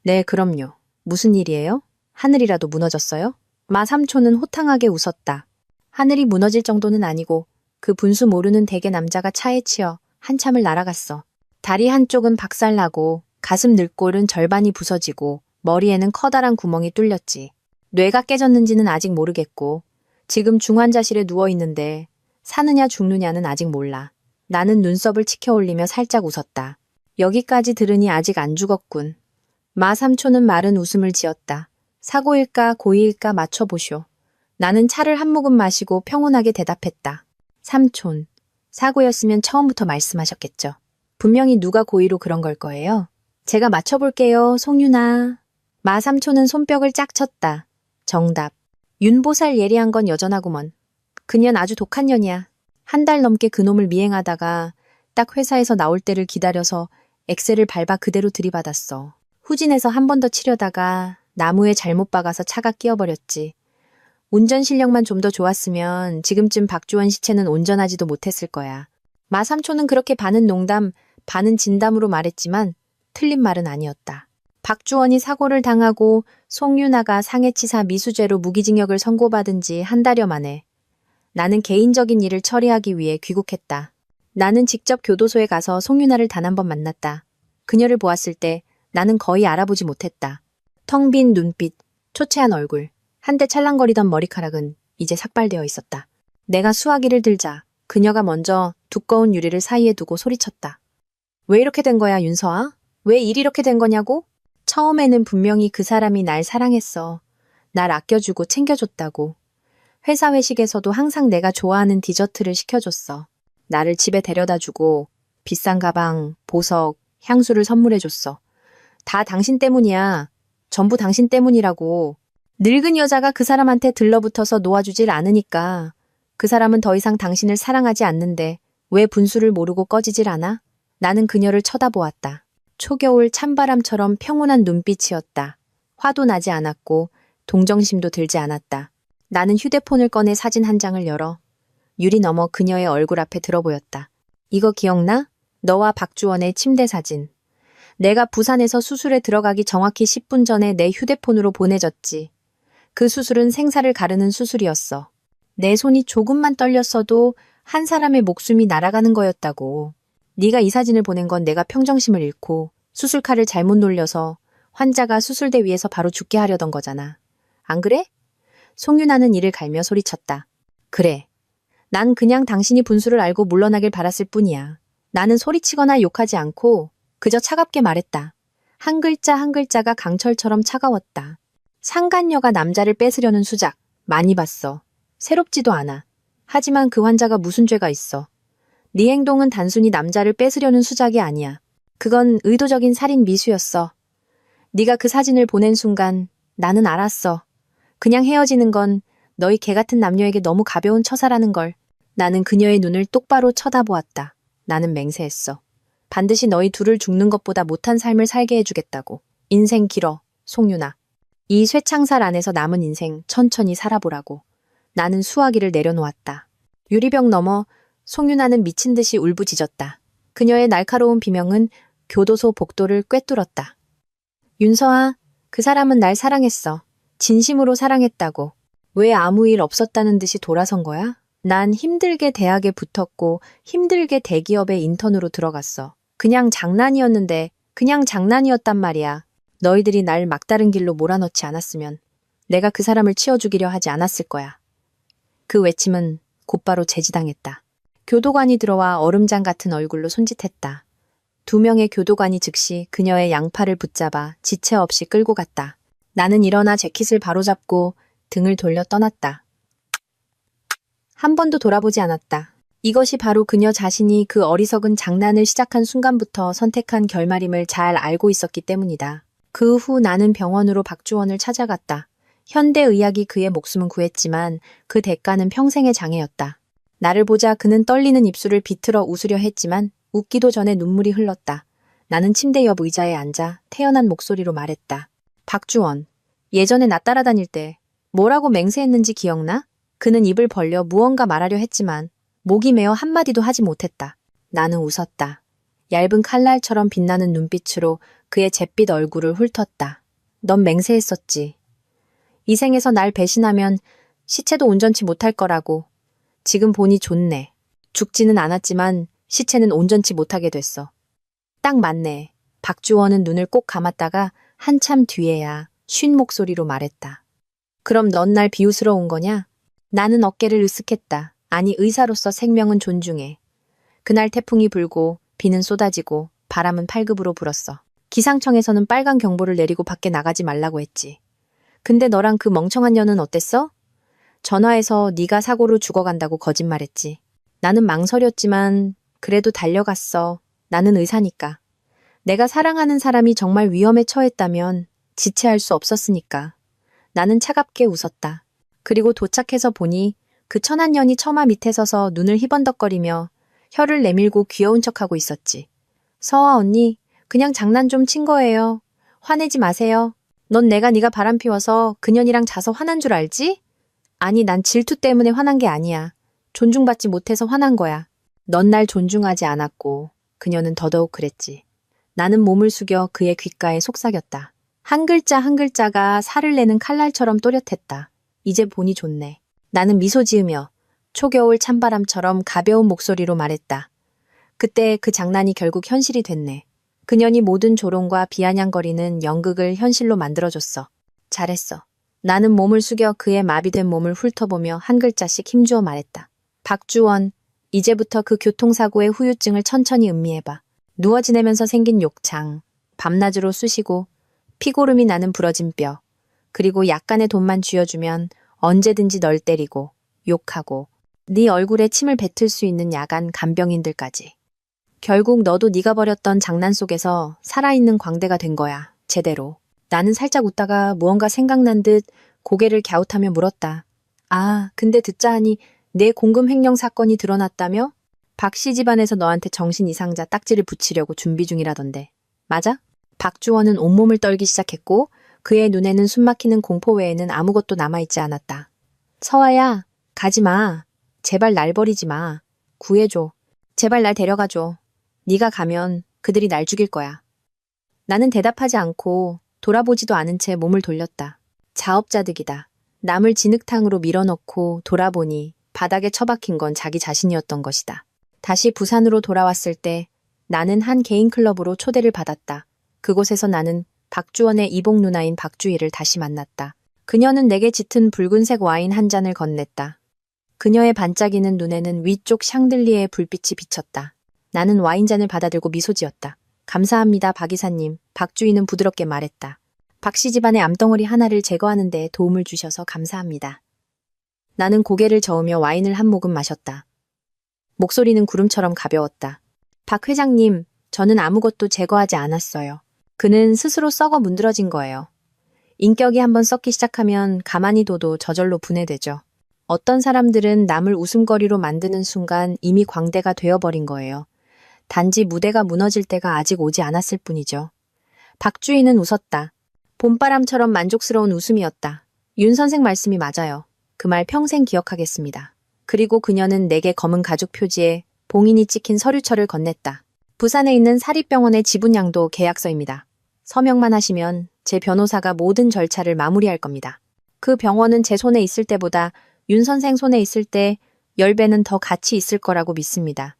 네, 그럼요. 무슨 일이에요? 하늘이라도 무너졌어요? 마삼촌은 호탕하게 웃었다. 하늘이 무너질 정도는 아니고 그 분수 모르는 대개 남자가 차에 치여 한참을 날아갔어. 다리 한쪽은 박살나고 가슴 늙골은 절반이 부서지고 머리에는 커다란 구멍이 뚫렸지. 뇌가 깨졌는지는 아직 모르겠고 지금 중환자실에 누워있는데 사느냐 죽느냐는 아직 몰라. 나는 눈썹을 치켜 올리며 살짝 웃었다. 여기까지 들으니 아직 안 죽었군. 마삼촌은 마른 웃음을 지었다. 사고일까 고의일까 맞춰보쇼. 나는 차를 한 모금 마시고 평온하게 대답했다. 삼촌, 사고였으면 처음부터 말씀하셨겠죠. 분명히 누가 고의로 그런 걸 거예요. 제가 맞춰볼게요, 송유나. 마삼촌은 손뼉을 짝 쳤다. 정답. 윤보살 예리한 건 여전하구먼. 그년 아주 독한 년이야. 한 달 넘게 그놈을 미행하다가 딱 회사에서 나올 때를 기다려서 엑셀을 밟아 그대로 들이받았어. 후진해서 한 번 더 치려다가 나무에 잘못 박아서 차가 끼어버렸지. 운전 실력만 좀 더 좋았으면 지금쯤 박주원 시체는 온전하지도 못했을 거야. 마삼촌은 그렇게 반은 농담, 반은 진담으로 말했지만 틀린 말은 아니었다. 박주원이 사고를 당하고 송유나가 상해치사 미수죄로 무기징역을 선고받은 지 한 달여 만에 나는 개인적인 일을 처리하기 위해 귀국했다. 나는 직접 교도소에 가서 송유나를 단 한 번 만났다. 그녀를 보았을 때 나는 거의 알아보지 못했다. 텅 빈 눈빛, 초췌한 얼굴, 한때 찰랑거리던 머리카락은 이제 삭발되어 있었다. 내가 수화기를 들자 그녀가 먼저 두꺼운 유리를 사이에 두고 소리쳤다. 왜 이렇게 된 거야, 윤서아? 왜 일이 이렇게 된 거냐고? 처음에는 분명히 그 사람이 날 사랑했어. 날 아껴주고 챙겨줬다고. 회사 회식에서도 항상 내가 좋아하는 디저트를 시켜줬어. 나를 집에 데려다주고 비싼 가방, 보석, 향수를 선물해줬어. 다 당신 때문이야. 전부 당신 때문이라고. 늙은 여자가 그 사람한테 들러붙어서 놓아주질 않으니까. 그 사람은 더 이상 당신을 사랑하지 않는데 왜 분수를 모르고 꺼지질 않아? 나는 그녀를 쳐다보았다. 초겨울 찬바람처럼 평온한 눈빛이었다. 화도 나지 않았고 동정심도 들지 않았다. 나는 휴대폰을 꺼내 사진 한 장을 열어 유리 너머 그녀의 얼굴 앞에 들어보였다. 이거 기억나? 너와 박주원의 침대 사진. 내가 부산에서 수술에 들어가기 정확히 10분 전에 내 휴대폰으로 보내졌지. 그 수술은 생사를 가르는 수술이었어. 내 손이 조금만 떨렸어도 한 사람의 목숨이 날아가는 거였다고. 네가 이 사진을 보낸 건 내가 평정심을 잃고 수술칼을 잘못 놀려서 환자가 수술대 위에서 바로 죽게 하려던 거잖아. 안 그래? 송유나는 이를 갈며 소리쳤다. 그래. 난 그냥 당신이 분수를 알고 물러나길 바랐을 뿐이야. 나는 소리치거나 욕하지 않고 그저 차갑게 말했다. 한 글자 한 글자가 강철처럼 차가웠다. 상간녀가 남자를 뺏으려는 수작 많이 봤어. 새롭지도 않아. 하지만 그 환자가 무슨 죄가 있어. 네 행동은 단순히 남자를 뺏으려는 수작이 아니야. 그건 의도적인 살인 미수였어. 네가 그 사진을 보낸 순간 나는 알았어. 그냥 헤어지는 건 너희 개 같은 남녀에게 너무 가벼운 처사라는 걸. 나는 그녀의 눈을 똑바로 쳐다보았다. 나는 맹세했어. 반드시 너희 둘을 죽는 것보다 못한 삶을 살게 해주겠다고. 인생 길어, 송유나. 이 쇠창살 안에서 남은 인생 천천히 살아보라고. 나는 수화기를 내려놓았다. 유리병 너머 송유나는 미친 듯이 울부짖었다. 그녀의 날카로운 비명은 교도소 복도를 꿰뚫었다. 윤서아, 그 사람은 날 사랑했어. 진심으로 사랑했다고. 왜 아무 일 없었다는 듯이 돌아선 거야? 난 힘들게 대학에 붙었고 힘들게 대기업에 인턴으로 들어갔어. 그냥 장난이었는데 그냥 장난이었단 말이야. 너희들이 날 막다른 길로 몰아넣지 않았으면 내가 그 사람을 치워주기려 하지 않았을 거야. 그 외침은 곧바로 제지당했다. 교도관이 들어와 얼음장 같은 얼굴로 손짓했다. 2명의 교도관이 즉시 그녀의 양팔을 붙잡아 지체 없이 끌고 갔다. 나는 일어나 재킷을 바로잡고 등을 돌려 떠났다. 한 번도 돌아보지 않았다. 이것이 바로 그녀 자신이 그 어리석은 장난을 시작한 순간부터 선택한 결말임을 잘 알고 있었기 때문이다. 그 후 나는 병원으로 박주원을 찾아갔다. 현대의학이 그의 목숨은 구했지만 그 대가는 평생의 장애였다. 나를 보자 그는 떨리는 입술을 비틀어 웃으려 했지만 웃기도 전에 눈물이 흘렀다. 나는 침대 옆 의자에 앉아 태연한 목소리로 말했다. 박주원, 예전에 나 따라다닐 때 뭐라고 맹세했는지 기억나? 그는 입을 벌려 무언가 말하려 했지만 목이 메어 한마디도 하지 못했다. 나는 웃었다. 얇은 칼날처럼 빛나는 눈빛으로 그의 잿빛 얼굴을 훑었다. 넌 맹세했었지. 이 생에서 날 배신하면 시체도 온전치 못할 거라고. 지금 보니 좋네. 죽지는 않았지만 시체는 온전치 못하게 됐어. 딱 맞네. 박주원은 눈을 꼭 감았다가 한참 뒤에야 쉰 목소리로 말했다. 그럼 넌 날 비웃으러 거냐? 나는 어깨를 으쓱했다. 아니, 의사로서 생명은 존중해. 그날 태풍이 불고 비는 쏟아지고 바람은 팔급으로 불었어. 기상청에서는 빨간 경보를 내리고 밖에 나가지 말라고 했지. 근데 너랑 그 멍청한 년은 어땠어? 전화해서 네가 사고로 죽어간다고 거짓말했지. 나는 망설였지만 그래도 달려갔어. 나는 의사니까. 내가 사랑하는 사람이 정말 위험에 처했다면 지체할 수 없었으니까. 나는 차갑게 웃었다. 그리고 도착해서 보니 그 천한 년이 처마 밑에 서서 눈을 희번덕거리며 혀를 내밀고 귀여운 척하고 있었지. 서아 언니, 그냥 장난 좀 친 거예요. 화내지 마세요. 넌 내가 네가 바람 피워서 그년이랑 자서 화난 줄 알지? 아니, 난 질투 때문에 화난 게 아니야. 존중받지 못해서 화난 거야. 넌 날 존중하지 않았고 그녀는 더더욱 그랬지. 나는 몸을 숙여 그의 귓가에 속삭였다. 한 글자 한 글자가 살을 내는 칼날처럼 또렷했다. 이제 보니 좋네. 나는 미소 지으며 초겨울 찬바람처럼 가벼운 목소리로 말했다. 그때 그 장난이 결국 현실이 됐네. 그년이 모든 조롱과 비아냥거리는 연극을 현실로 만들어줬어. 잘했어. 나는 몸을 숙여 그의 마비된 몸을 훑어보며 한 글자씩 힘주어 말했다. 박주원, 이제부터 그 교통사고의 후유증을 천천히 음미해봐. 누워 지내면서 생긴 욕창, 밤낮으로 쑤시고 피고름이 나는 부러진 뼈, 그리고 약간의 돈만 쥐어주면 언제든지 널 때리고 욕하고 네 얼굴에 침을 뱉을 수 있는 야간 간병인들까지. 결국 너도 네가 버렸던 장난 속에서 살아있는 광대가 된 거야. 제대로. 나는 살짝 웃다가 무언가 생각난 듯 고개를 갸웃하며 물었다. 아, 근데 듣자 하니 내 공금 횡령 사건이 드러났다며? 박씨 집안에서 너한테 정신 이상자 딱지를 붙이려고 준비 중이라던데. 맞아? 박주원은 온몸을 떨기 시작했고 그의 눈에는 숨막히는 공포 외에는 아무것도 남아있지 않았다. 서아야, 가지 마. 제발 날 버리지 마. 구해줘. 제발 날 데려가줘. 네가 가면 그들이 날 죽일 거야. 나는 대답하지 않고 돌아보지도 않은 채 몸을 돌렸다. 자업자득이다. 남을 진흙탕으로 밀어넣고 돌아보니 바닥에 처박힌 건 자기 자신이었던 것이다. 다시 부산으로 돌아왔을 때 나는 한 개인 클럽으로 초대를 받았다. 그곳에서 나는 박주원의 이복 누나인 박주희를 다시 만났다. 그녀는 내게 짙은 붉은색 와인 한 잔을 건넸다. 그녀의 반짝이는 눈에는 위쪽 샹들리에의 불빛이 비쳤다. 나는 와인잔을 받아들고 미소 지었다. 감사합니다, 박 이사님. 박주희는 부드럽게 말했다. 박씨 집안의 암덩어리 하나를 제거하는 데 도움을 주셔서 감사합니다. 나는 고개를 저으며 와인을 한 모금 마셨다. 목소리는 구름처럼 가벼웠다. 박 회장님, 저는 아무것도 제거하지 않았어요. 그는 스스로 썩어 문드러진 거예요. 인격이 한번 썩기 시작하면 가만히 둬도 저절로 분해되죠. 어떤 사람들은 남을 웃음거리로 만드는 순간 이미 광대가 되어버린 거예요. 단지 무대가 무너질 때가 아직 오지 않았을 뿐이죠. 박주희는 웃었다. 봄바람처럼 만족스러운 웃음이었다. 윤 선생 말씀이 맞아요. 그 말 평생 기억하겠습니다. 그리고 그녀는 내게 검은 가죽 표지에 봉인이 찍힌 서류철을 건넸다. 부산에 있는 사립병원의 지분양도 계약서입니다. 서명만 하시면 제 변호사가 모든 절차를 마무리할 겁니다. 그 병원은 제 손에 있을 때보다 윤 선생 손에 있을 때 10배는 더 가치 있을 거라고 믿습니다.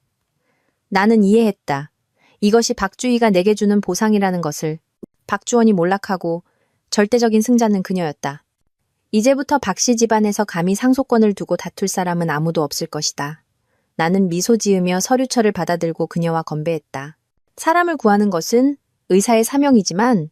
나는 이해했다. 이것이 박주희가 내게 주는 보상이라는 것을. 박주원이 몰락하고 절대적인 승자는 그녀였다. 이제부터 박씨 집안에서 감히 상속권을 두고 다툴 사람은 아무도 없을 것이다. 나는 미소 지으며 서류철을 받아들고 그녀와 건배했다. 사람을 구하는 것은 의사의 사명이지만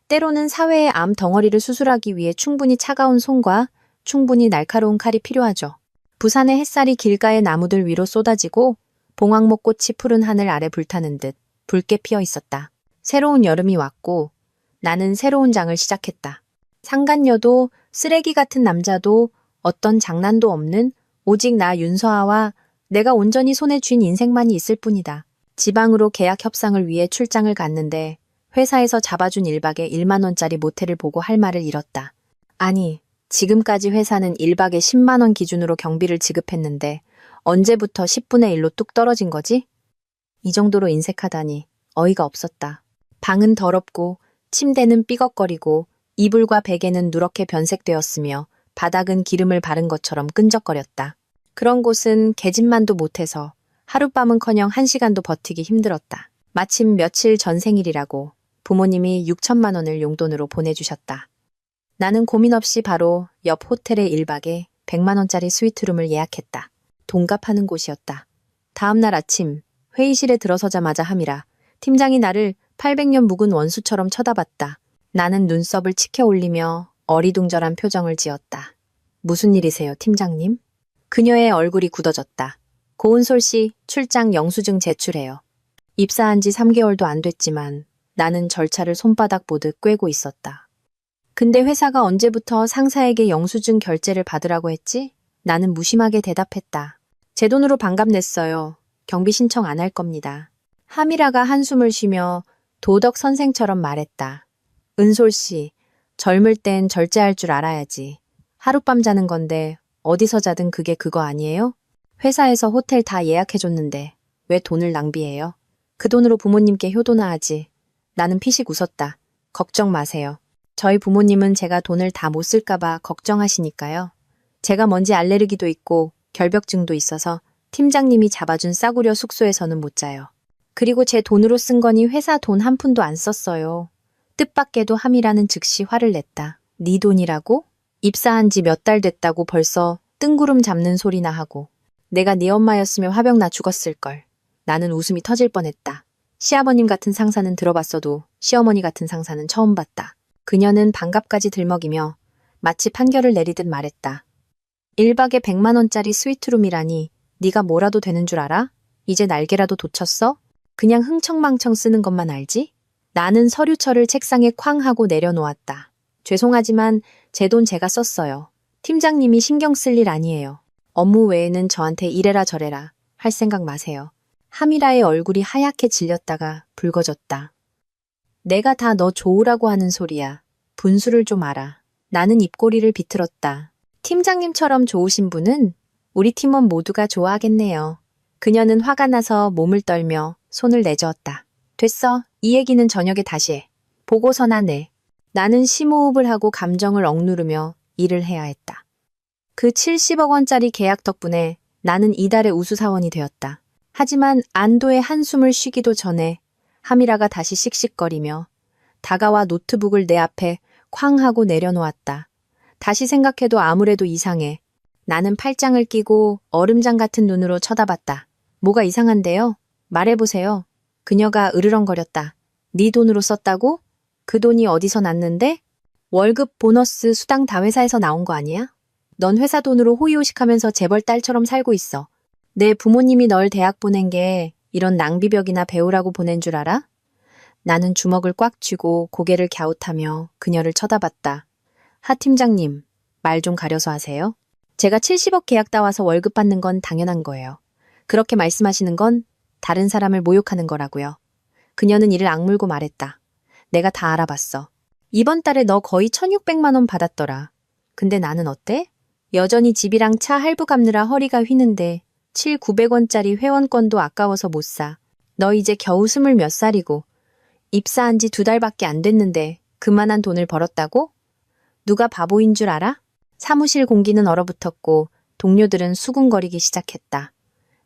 때로는 사회의 암 덩어리를 수술하기 위해 충분히 차가운 손과 충분히 날카로운 칼이 필요하죠. 부산의 햇살이 길가의 나무들 위로 쏟아지고 봉황목꽃이 푸른 하늘 아래 불타는 듯 붉게 피어 있었다. 새로운 여름이 왔고 나는 새로운 장을 시작했다. 상간녀도 쓰레기 같은 남자도 어떤 장난도 없는 오직 나 윤서아와 내가 온전히 손에 쥔 인생만이 있을 뿐이다. 지방으로 계약 협상을 위해 출장을 갔는데 회사에서 잡아준 1박에 1만 원짜리 모텔을 보고 할 말을 잃었다. 아니, 지금까지 회사는 1박에 10만 원 기준으로 경비를 지급했는데 언제부터 10분의 1로 뚝 떨어진 거지? 이 정도로 인색하다니 어이가 없었다. 방은 더럽고 침대는 삐걱거리고 이불과 베개는 누렇게 변색되었으며 바닥은 기름을 바른 것처럼 끈적거렸다. 그런 곳은 계집만도 못해서 하룻밤은커녕 1시간도 버티기 힘들었다. 마침 며칠 전 생일이라고 부모님이 6천만 원을 용돈으로 보내주셨다. 나는 고민 없이 바로 옆 호텔의 1박에 100만 원짜리 스위트룸을 예약했다. 동갑하는 곳이었다. 다음 날 아침 회의실에 들어서자마자 함이라 팀장이 나를 800년 묵은 원수처럼 쳐다봤다. 나는 눈썹을 치켜 올리며 어리둥절한 표정을 지었다. 무슨 일이세요, 팀장님? 그녀의 얼굴이 굳어졌다. 고은솔 씨, 출장 영수증 제출해요. 입사한 지 3개월도 안 됐지만 나는 절차를 손바닥 보듯 꿰고 있었다. 근데 회사가 언제부터 상사에게 영수증 결제를 받으라고 했지? 나는 무심하게 대답했다. 제 돈으로 반값 냈어요. 경비 신청 안 할 겁니다. 하미라가 한숨을 쉬며 도덕 선생처럼 말했다. 은솔 씨, 젊을 땐 절제할 줄 알아야지. 하룻밤 자는 건데 어디서 자든 그게 그거 아니에요? 회사에서 호텔 다 예약해줬는데 왜 돈을 낭비해요? 그 돈으로 부모님께 효도나 하지. 나는 피식 웃었다. 걱정 마세요. 저희 부모님은 제가 돈을 다 못 쓸까봐 걱정하시니까요. 제가 먼지 알레르기도 있고 결벽증도 있어서 팀장님이 잡아준 싸구려 숙소에서는 못 자요. 그리고 제 돈으로 쓴 거니 회사 돈 한 푼도 안 썼어요. 뜻밖에도 함이라는 즉시 화를 냈다. 네 돈이라고? 입사한 지 몇 달 됐다고 벌써 뜬구름 잡는 소리나 하고. 내가 네 엄마였으면 화병 나 죽었을걸. 나는 웃음이 터질 뻔했다. 시아버님 같은 상사는 들어봤어도 시어머니 같은 상사는 처음 봤다. 그녀는 반갑까지 들먹이며 마치 판결을 내리듯 말했다. 1박에 100만 원짜리 스위트룸이라니 네가 뭐라도 되는 줄 알아? 이제 날개라도 돋쳤어? 그냥 흥청망청 쓰는 것만 알지? 나는 서류철을 책상에 쾅 하고 내려놓았다. 죄송하지만 제 돈 제가 썼어요. 팀장님이 신경 쓸 일 아니에요. 업무 외에는 저한테 이래라 저래라 할 생각 마세요. 하미라의 얼굴이 하얗게 질렸다가 붉어졌다. 내가 다 너 좋으라고 하는 소리야. 분수를 좀 알아. 나는 입꼬리를 비틀었다. 팀장님처럼 좋으신 분은 우리 팀원 모두가 좋아하겠네요. 그녀는 화가 나서 몸을 떨며 손을 내저었다. 됐어. 이 얘기는 저녁에 다시 해. 보고서나 내. 나는 심호흡을 하고 감정을 억누르며 일을 해야 했다. 그 70억 원짜리 계약 덕분에 나는 이달의 우수사원이 되었다. 하지만 안도의 한숨을 쉬기도 전에 하미라가 다시 씩씩거리며 다가와 노트북을 내 앞에 쾅 하고 내려놓았다. 다시 생각해도 아무래도 이상해. 나는 팔짱을 끼고 얼음장 같은 눈으로 쳐다봤다. 뭐가 이상한데요? 말해보세요. 그녀가 으르렁거렸다. 네 돈으로 썼다고? 그 돈이 어디서 났는데? 월급, 보너스, 수당 다 회사에서 나온 거 아니야? 넌 회사 돈으로 호의호식하면서 재벌 딸처럼 살고 있어. 내 부모님이 널 대학 보낸 게 이런 낭비벽이나 배우라고 보낸 줄 알아? 나는 주먹을 꽉 쥐고 고개를 갸웃하며 그녀를 쳐다봤다. 하 팀장님, 말 좀 가려서 하세요. 제가 70억 계약 따와서 월급 받는 건 당연한 거예요. 그렇게 말씀하시는 건 다른 사람을 모욕하는 거라고요. 그녀는 이를 악물고 말했다. 내가 다 알아봤어. 이번 달에 너 거의 1,600만 원 받았더라. 근데 나는 어때? 여전히 집이랑 차 할부 갚느라 허리가 휘는데 7,900원짜리 회원권도 아까워서 못 사. 너 이제 겨우 20몇 살이고 입사한 지 2달밖에 안 됐는데 그만한 돈을 벌었다고? 누가 바보인 줄 알아? 사무실 공기는 얼어붙었고 동료들은 수군거리기 시작했다.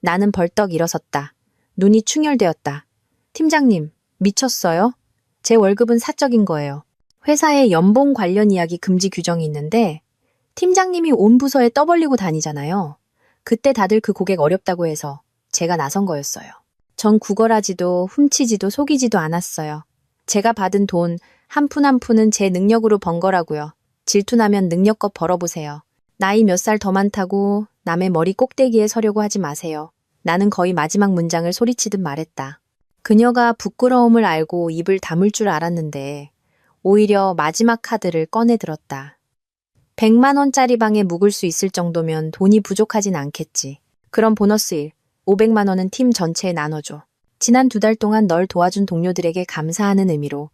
나는 벌떡 일어섰다. 눈이 충혈되었다. 팀장님, 미쳤어요? 제 월급은 사적인 거예요. 회사에 연봉 관련 이야기 금지 규정이 있는데 팀장님이 온 부서에 떠벌리고 다니잖아요. 그때 다들 그 고객 어렵다고 해서 제가 나선 거였어요. 전 구걸하지도 훔치지도 속이지도 않았어요. 제가 받은 돈 한 푼 한 푼은 제 능력으로 번 거라고요. 질투나면 능력껏 벌어보세요. 나이 몇 살 더 많다고 남의 머리 꼭대기에 서려고 하지 마세요. 나는 거의 마지막 문장을 소리치듯 말했다. 그녀가 부끄러움을 알고 입을 다물 줄 알았는데 오히려 마지막 카드를 꺼내 들었다. 100만 원짜리 방에 묵을 수 있을 정도면 돈이 부족하진 않겠지. 그럼 보너스 1, 500만 원은 팀 전체에 나눠줘. 지난 2달 동안 널 도와준 동료들에게 감사하는 의미로.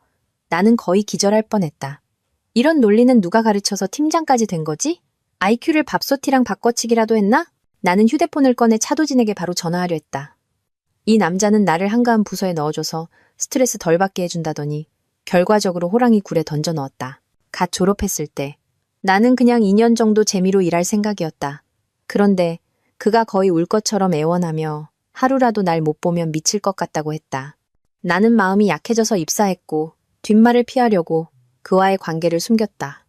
나는 거의 기절할 뻔했다. 이런 논리는 누가 가르쳐서 팀장까지 된 거지? IQ를 밥솥이랑 바꿔치기라도 했나? 나는 휴대폰을 꺼내 차도진에게 바로 전화하려 했다. 이 남자는 나를 한가한 부서에 넣어줘서 스트레스 덜 받게 해준다더니 결과적으로 호랑이 굴에 던져 넣었다. 갓 졸업했을 때 나는 그냥 2년 정도 재미로 일할 생각이었다. 그런데 그가 거의 울 것처럼 애원하며 하루라도 날 못 보면 미칠 것 같다고 했다. 나는 마음이 약해져서 입사했고 뒷말을 피하려고 그와의 관계를 숨겼다.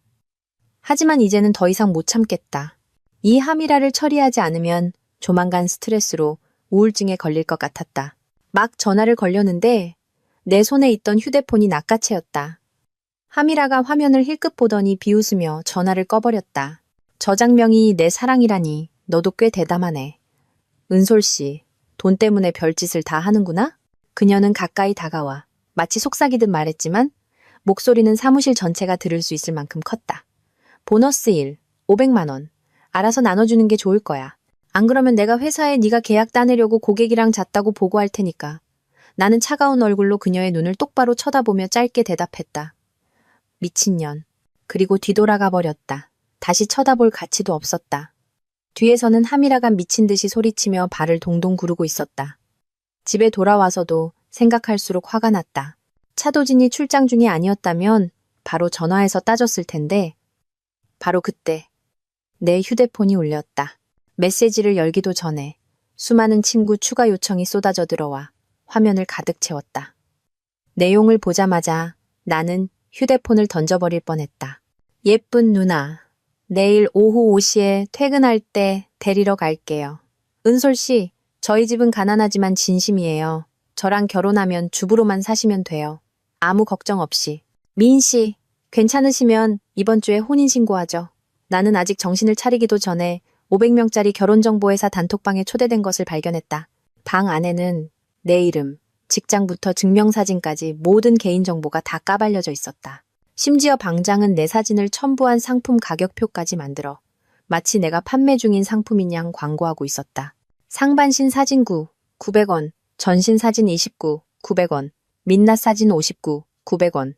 하지만 이제는 더 이상 못 참겠다. 이 하미라를 처리하지 않으면 조만간 스트레스로 우울증에 걸릴 것 같았다. 막 전화를 걸려는데 내 손에 있던 휴대폰이 낚아채였다. 하미라가 화면을 힐끗 보더니 비웃으며 전화를 꺼버렸다. 저장명이 내 사랑이라니 너도 꽤 대담하네. 은솔씨, 돈 때문에 별짓을 다 하는구나? 그녀는 가까이 다가와 마치 속삭이듯 말했지만 목소리는 사무실 전체가 들을 수 있을 만큼 컸다. 보너스 1, 500만 원. 알아서 나눠주는 게 좋을 거야. 안 그러면 내가 회사에 네가 계약 따내려고 고객이랑 잤다고 보고할 테니까. 나는 차가운 얼굴로 그녀의 눈을 똑바로 쳐다보며 짧게 대답했다. 미친년. 그리고 뒤돌아가 버렸다. 다시 쳐다볼 가치도 없었다. 뒤에서는 하미라가 미친 듯이 소리치며 발을 동동 구르고 있었다. 집에 돌아와서도 생각할수록 화가 났다. 차도진이 출장 중이 아니었다면 바로 전화해서 따졌을 텐데 바로 그때 내 휴대폰이 울렸다. 메시지를 열기도 전에 수많은 친구 추가 요청이 쏟아져 들어와 화면을 가득 채웠다. 내용을 보자마자 나는 휴대폰을 던져버릴 뻔했다. 예쁜 누나, 내일 오후 5시에 퇴근할 때 데리러 갈게요. 은솔씨, 저희 집은 가난하지만 진심이에요. 저랑 결혼하면 주부로만 사시면 돼요. 아무 걱정 없이. 미인씨, 괜찮으시면 이번 주에 혼인신고하죠. 나는 아직 정신을 차리기도 전에 500명짜리 결혼정보회사 단톡방에 초대된 것을 발견했다. 방 안에는 내 이름, 직장부터 증명사진까지 모든 개인정보가 다 까발려져 있었다. 심지어 방장은 내 사진을 첨부한 상품 가격표까지 만들어 마치 내가 판매 중인 상품인 양 광고하고 있었다. 상반신 사진 9, 900원, 전신 사진 29, 900원, 민낯 사진 59, 900원.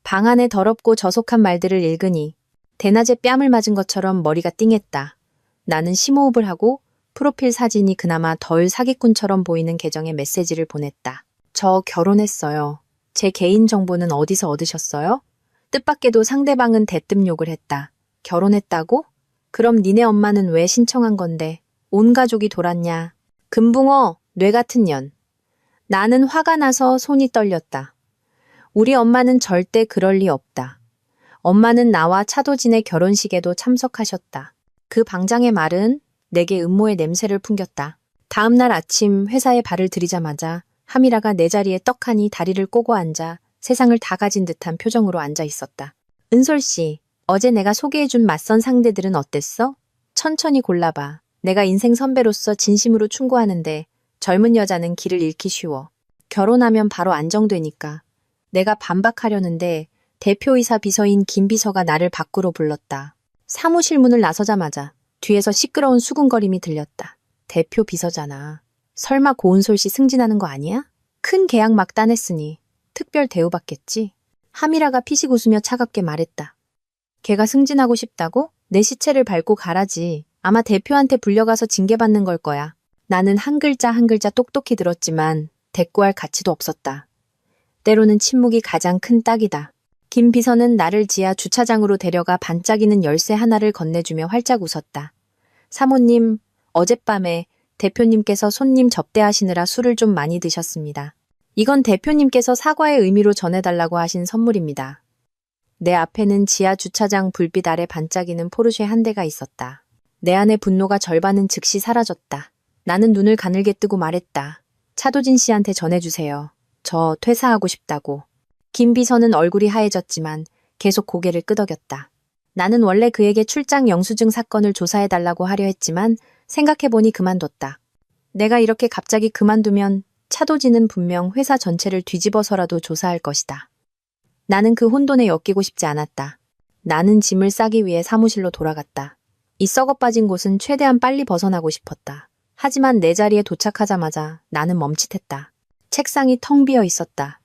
방 안에 더럽고 저속한 말들을 읽으니 대낮에 뺨을 맞은 것처럼 머리가 띵했다. 나는 심호흡을 하고 프로필 사진이 그나마 덜 사기꾼처럼 보이는 계정에 메시지를 보냈다. 저 결혼했어요. 제 개인정보는 어디서 얻으셨어요? 뜻밖에도 상대방은 대뜸 욕을 했다. 결혼했다고? 그럼 니네 엄마는 왜 신청한 건데? 온 가족이 돌았냐? 금붕어, 뇌 같은 년. 나는 화가 나서 손이 떨렸다. 우리 엄마는 절대 그럴 리 없다. 엄마는 나와 차도진의 결혼식에도 참석하셨다. 그 방장의 말은 내게 음모의 냄새를 풍겼다. 다음 날 아침 회사에 발을 들이자마자 하미라가 내 자리에 떡하니 다리를 꼬고 앉아 세상을 다 가진 듯한 표정으로 앉아 있었다. 은솔씨, 어제 내가 소개해준 맞선 상대들은 어땠어? 천천히 골라봐. 내가 인생 선배로서 진심으로 충고하는데 젊은 여자는 길을 잃기 쉬워. 결혼하면 바로 안정되니까. 내가 반박하려는데 대표이사 비서인 김 비서가 나를 밖으로 불렀다. 사무실 문을 나서자마자 뒤에서 시끄러운 수군거림이 들렸다. 대표 비서잖아. 설마 고은솔 씨 승진하는 거 아니야? 큰 계약 막 따냈으니 특별 대우받겠지? 하미라가 피식 웃으며 차갑게 말했다. 걔가 승진하고 싶다고? 내 시체를 밟고 가라지. 아마 대표한테 불려가서 징계받는 걸 거야. 나는 한 글자 한 글자 똑똑히 들었지만 대꾸할 가치도 없었다. 때로는 침묵이 가장 큰 딱이다. 김 비서는 나를 지하 주차장으로 데려가 반짝이는 열쇠 하나를 건네주며 활짝 웃었다. 사모님, 어젯밤에 대표님께서 손님 접대하시느라 술을 좀 많이 드셨습니다. 이건 대표님께서 사과의 의미로 전해달라고 하신 선물입니다. 내 앞에는 지하 주차장 불빛 아래 반짝이는 포르쉐 한 대가 있었다. 내 안의 분노가 절반은 즉시 사라졌다. 나는 눈을 가늘게 뜨고 말했다. 차도진 씨한테 전해주세요. 저 퇴사하고 싶다고. 김 비서는 얼굴이 하얘졌지만 계속 고개를 끄덕였다. 나는 원래 그에게 출장 영수증 사건을 조사해달라고 하려 했지만 생각해보니 그만뒀다. 내가 이렇게 갑자기 그만두면 차도진은 분명 회사 전체를 뒤집어서라도 조사할 것이다. 나는 그 혼돈에 엮이고 싶지 않았다. 나는 짐을 싸기 위해 사무실로 돌아갔다. 이 썩어빠진 곳은 최대한 빨리 벗어나고 싶었다. 하지만 내 자리에 도착하자마자 나는 멈칫했다. 책상이 텅 비어 있었다.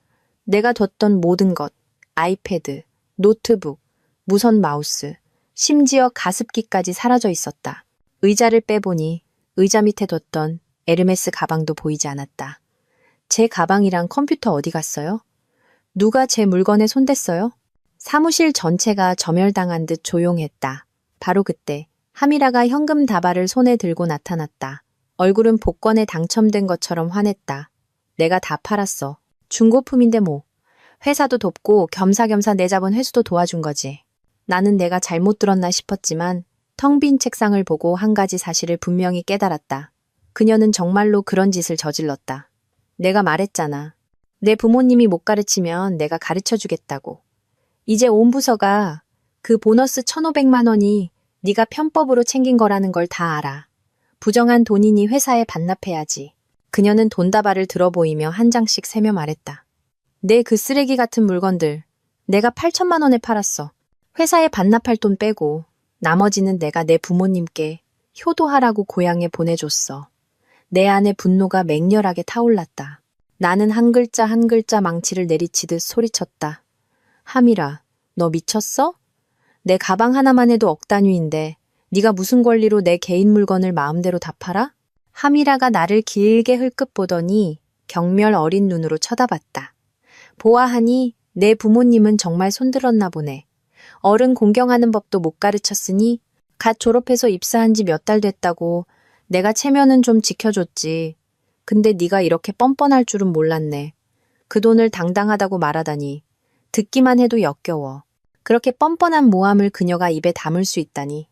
내가 뒀던 모든 것, 아이패드, 노트북, 무선 마우스, 심지어 가습기까지 사라져 있었다. 의자를 빼보니 의자 밑에 뒀던 에르메스 가방도 보이지 않았다. 제 가방이랑 컴퓨터 어디 갔어요? 누가 제 물건에 손댔어요? 사무실 전체가 점열당한 듯 조용했다. 바로 그때 하미라가 현금 다발을 손에 들고 나타났다. 얼굴은 복권에 당첨된 것처럼 환했다. 내가 다 팔았어. 중고품인데 뭐. 회사도 돕고 겸사겸사 내 잡은 회수도 도와준 거지. 나는 내가 잘못 들었나 싶었지만 텅 빈 책상을 보고 한 가지 사실을 분명히 깨달았다. 그녀는 정말로 그런 짓을 저질렀다. 내가 말했잖아. 내 부모님이 못 가르치면 내가 가르쳐 주겠다고. 이제 온 부서가 그 보너스 1,500만 원이 네가 편법으로 챙긴 거라는 걸 다 알아. 부정한 돈이니 회사에 반납해야지. 그녀는 돈다발을 들어 보이며 한 장씩 세며 말했다. 내 그 쓰레기 같은 물건들 내가 8천만 원에 팔았어. 회사에 반납할 돈 빼고 나머지는 내가 내 부모님께 효도하라고 고향에 보내줬어. 내 안에 분노가 맹렬하게 타올랐다. 나는 한 글자 한 글자 망치를 내리치듯 소리쳤다. 하미라, 너 미쳤어? 내 가방 하나만 해도 억 단위인데 네가 무슨 권리로 내 개인 물건을 마음대로 다 팔아? 하미라가 나를 길게 흘끗 보더니 경멸 어린 눈으로 쳐다봤다. 보아하니 내 부모님은 정말 손들었나 보네. 어른 공경하는 법도 못 가르쳤으니 갓 졸업해서 입사한 지 몇 달 됐다고 내가 체면은 좀 지켜줬지. 근데 네가 이렇게 뻔뻔할 줄은 몰랐네. 그 돈을 당당하다고 말하다니. 듣기만 해도 역겨워. 그렇게 뻔뻔한 모함을 그녀가 입에 담을 수 있다니.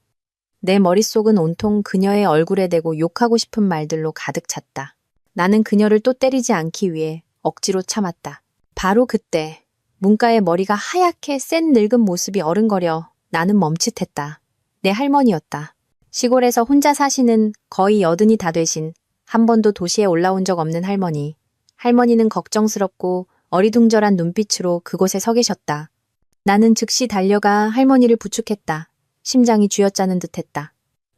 내 머릿속은 온통 그녀의 얼굴에 대고 욕하고 싶은 말들로 가득 찼다. 나는 그녀를 또 때리지 않기 위해 억지로 참았다. 바로 그때 문가의 머리가 하얗게 센 늙은 모습이 어른거려 나는 멈칫했다. 내 할머니였다. 시골에서 혼자 사시는 거의 여든이 다 되신 한 번도 도시에 올라온 적 없는 할머니. 할머니는 걱정스럽고 어리둥절한 눈빛으로 그곳에 서 계셨다. 나는 즉시 달려가 할머니를 부축했다. 심장이 쥐어짜는 듯했다.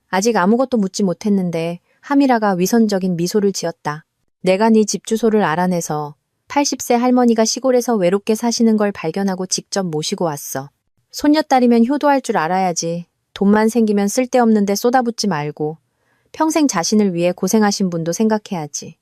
아직 아무것도 묻지 못했는데 하미라가 위선적인 미소를 지었다. 내가 네 집 주소를 알아내서 80세 할머니가 시골에서 외롭게 사시는 걸 발견하고 직접 모시고 왔어. 손녀딸이면 효도할 줄 알아야지. 돈만 생기면 쓸데없는 데 쏟아붓지 말고 평생 자신을 위해 고생하신 분도 생각해야지.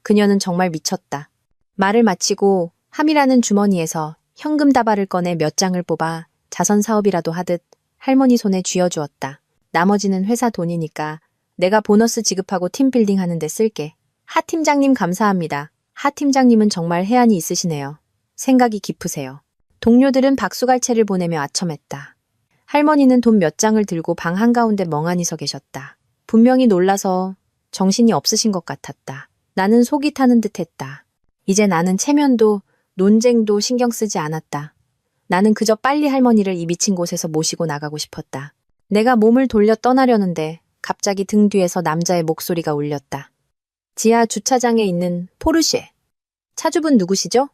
그녀는 정말 미쳤다. 말을 마치고 하미라는 주머니에서 현금 다발을 꺼내 몇 장을 뽑아 자선 사업이라도 하듯 할머니 손에 쥐어주었다. 나머지는 회사 돈이니까 내가 보너스 지급하고 팀빌딩 하는 데 쓸게. 하 팀장님 감사합니다. 하 팀장님은 정말 해안이 있으시네요. 생각이 깊으세요. 동료들은 박수갈채를 보내며 아첨했다. 할머니는 돈 몇 장을 들고 방 한가운데 멍하니 서 계셨다. 분명히 놀라서 정신이 없으신 것 같았다. 나는 속이 타는 듯했다. 이제 나는 체면도 논쟁도 신경 쓰지 않았다. 나는 그저 빨리 할머니를 이 미친 곳에서 모시고 나가고 싶었다. 내가 몸을 돌려 떠나려는데 갑자기 등 뒤에서 남자의 목소리가 울렸다. 지하 주차장에 있는 포르쉐. 차주분 누구시죠?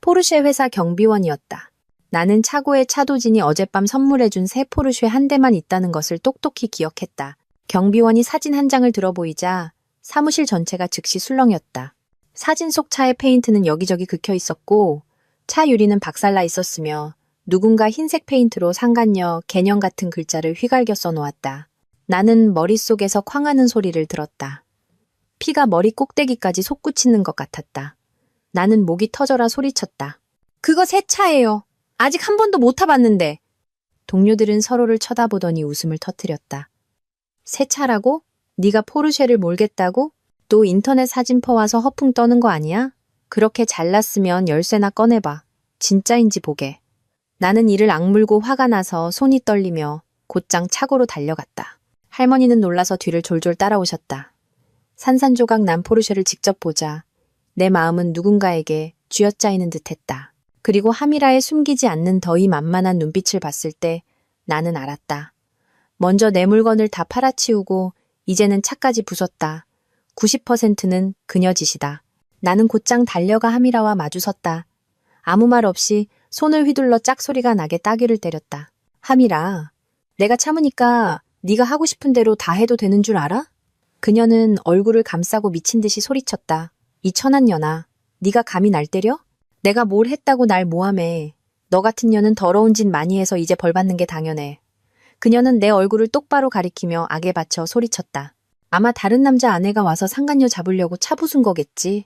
포르쉐 회사 경비원이었다. 나는 차고에 차도진이 어젯밤 선물해준 새 포르쉐 한 대만 있다는 것을 똑똑히 기억했다. 경비원이 사진 한 장을 들어보이자 사무실 전체가 즉시 술렁였다. 사진 속 차의 페인트는 여기저기 긁혀 있었고 차 유리는 박살나 있었으며 누군가 흰색 페인트로 상간녀, 개념 같은 글자를 휘갈겨 써놓았다. 나는 머릿속에서 쾅하는 소리를 들었다. 피가 머리 꼭대기까지 솟구치는 것 같았다. 나는 목이 터져라 소리쳤다. 그거 새 차예요. 아직 한 번도 못 타봤는데. 동료들은 서로를 쳐다보더니 웃음을 터뜨렸다. 새 차라고? 네가 포르쉐를 몰겠다고? 또 인터넷 사진 퍼와서 허풍 떠는 거 아니야? 그렇게 잘났으면 열쇠나 꺼내봐. 진짜인지 보게. 나는 이를 악물고 화가 나서 손이 떨리며 곧장 차고로 달려갔다. 할머니는 놀라서 뒤를 졸졸 따라오셨다. 산산조각 난 포르쉐를 직접 보자 내 마음은 누군가에게 쥐어짜이는 듯했다. 그리고 하미라의 숨기지 않는 더위 만만한 눈빛을 봤을 때 나는 알았다. 먼저 내 물건을 다 팔아치우고 이제는 차까지 부쉈다. 90%는 그녀 짓이다. 나는 곧장 달려가 하미라와 마주섰다. 아무 말 없이 손을 휘둘러 짝소리가 나게 따귀를 때렸다. 하미라, 내가 참으니까 네가 하고 싶은 대로 다 해도 되는 줄 알아? 그녀는 얼굴을 감싸고 미친 듯이 소리쳤다. 이 천한 년아, 네가 감히 날 때려? 내가 뭘 했다고 날 모함해. 너 같은 년은 더러운 짓 많이 해서 이제 벌 받는 게 당연해. 그녀는 내 얼굴을 똑바로 가리키며 악에 받쳐 소리쳤다. 아마 다른 남자 아내가 와서 상간녀 잡으려고 차 부순 거겠지.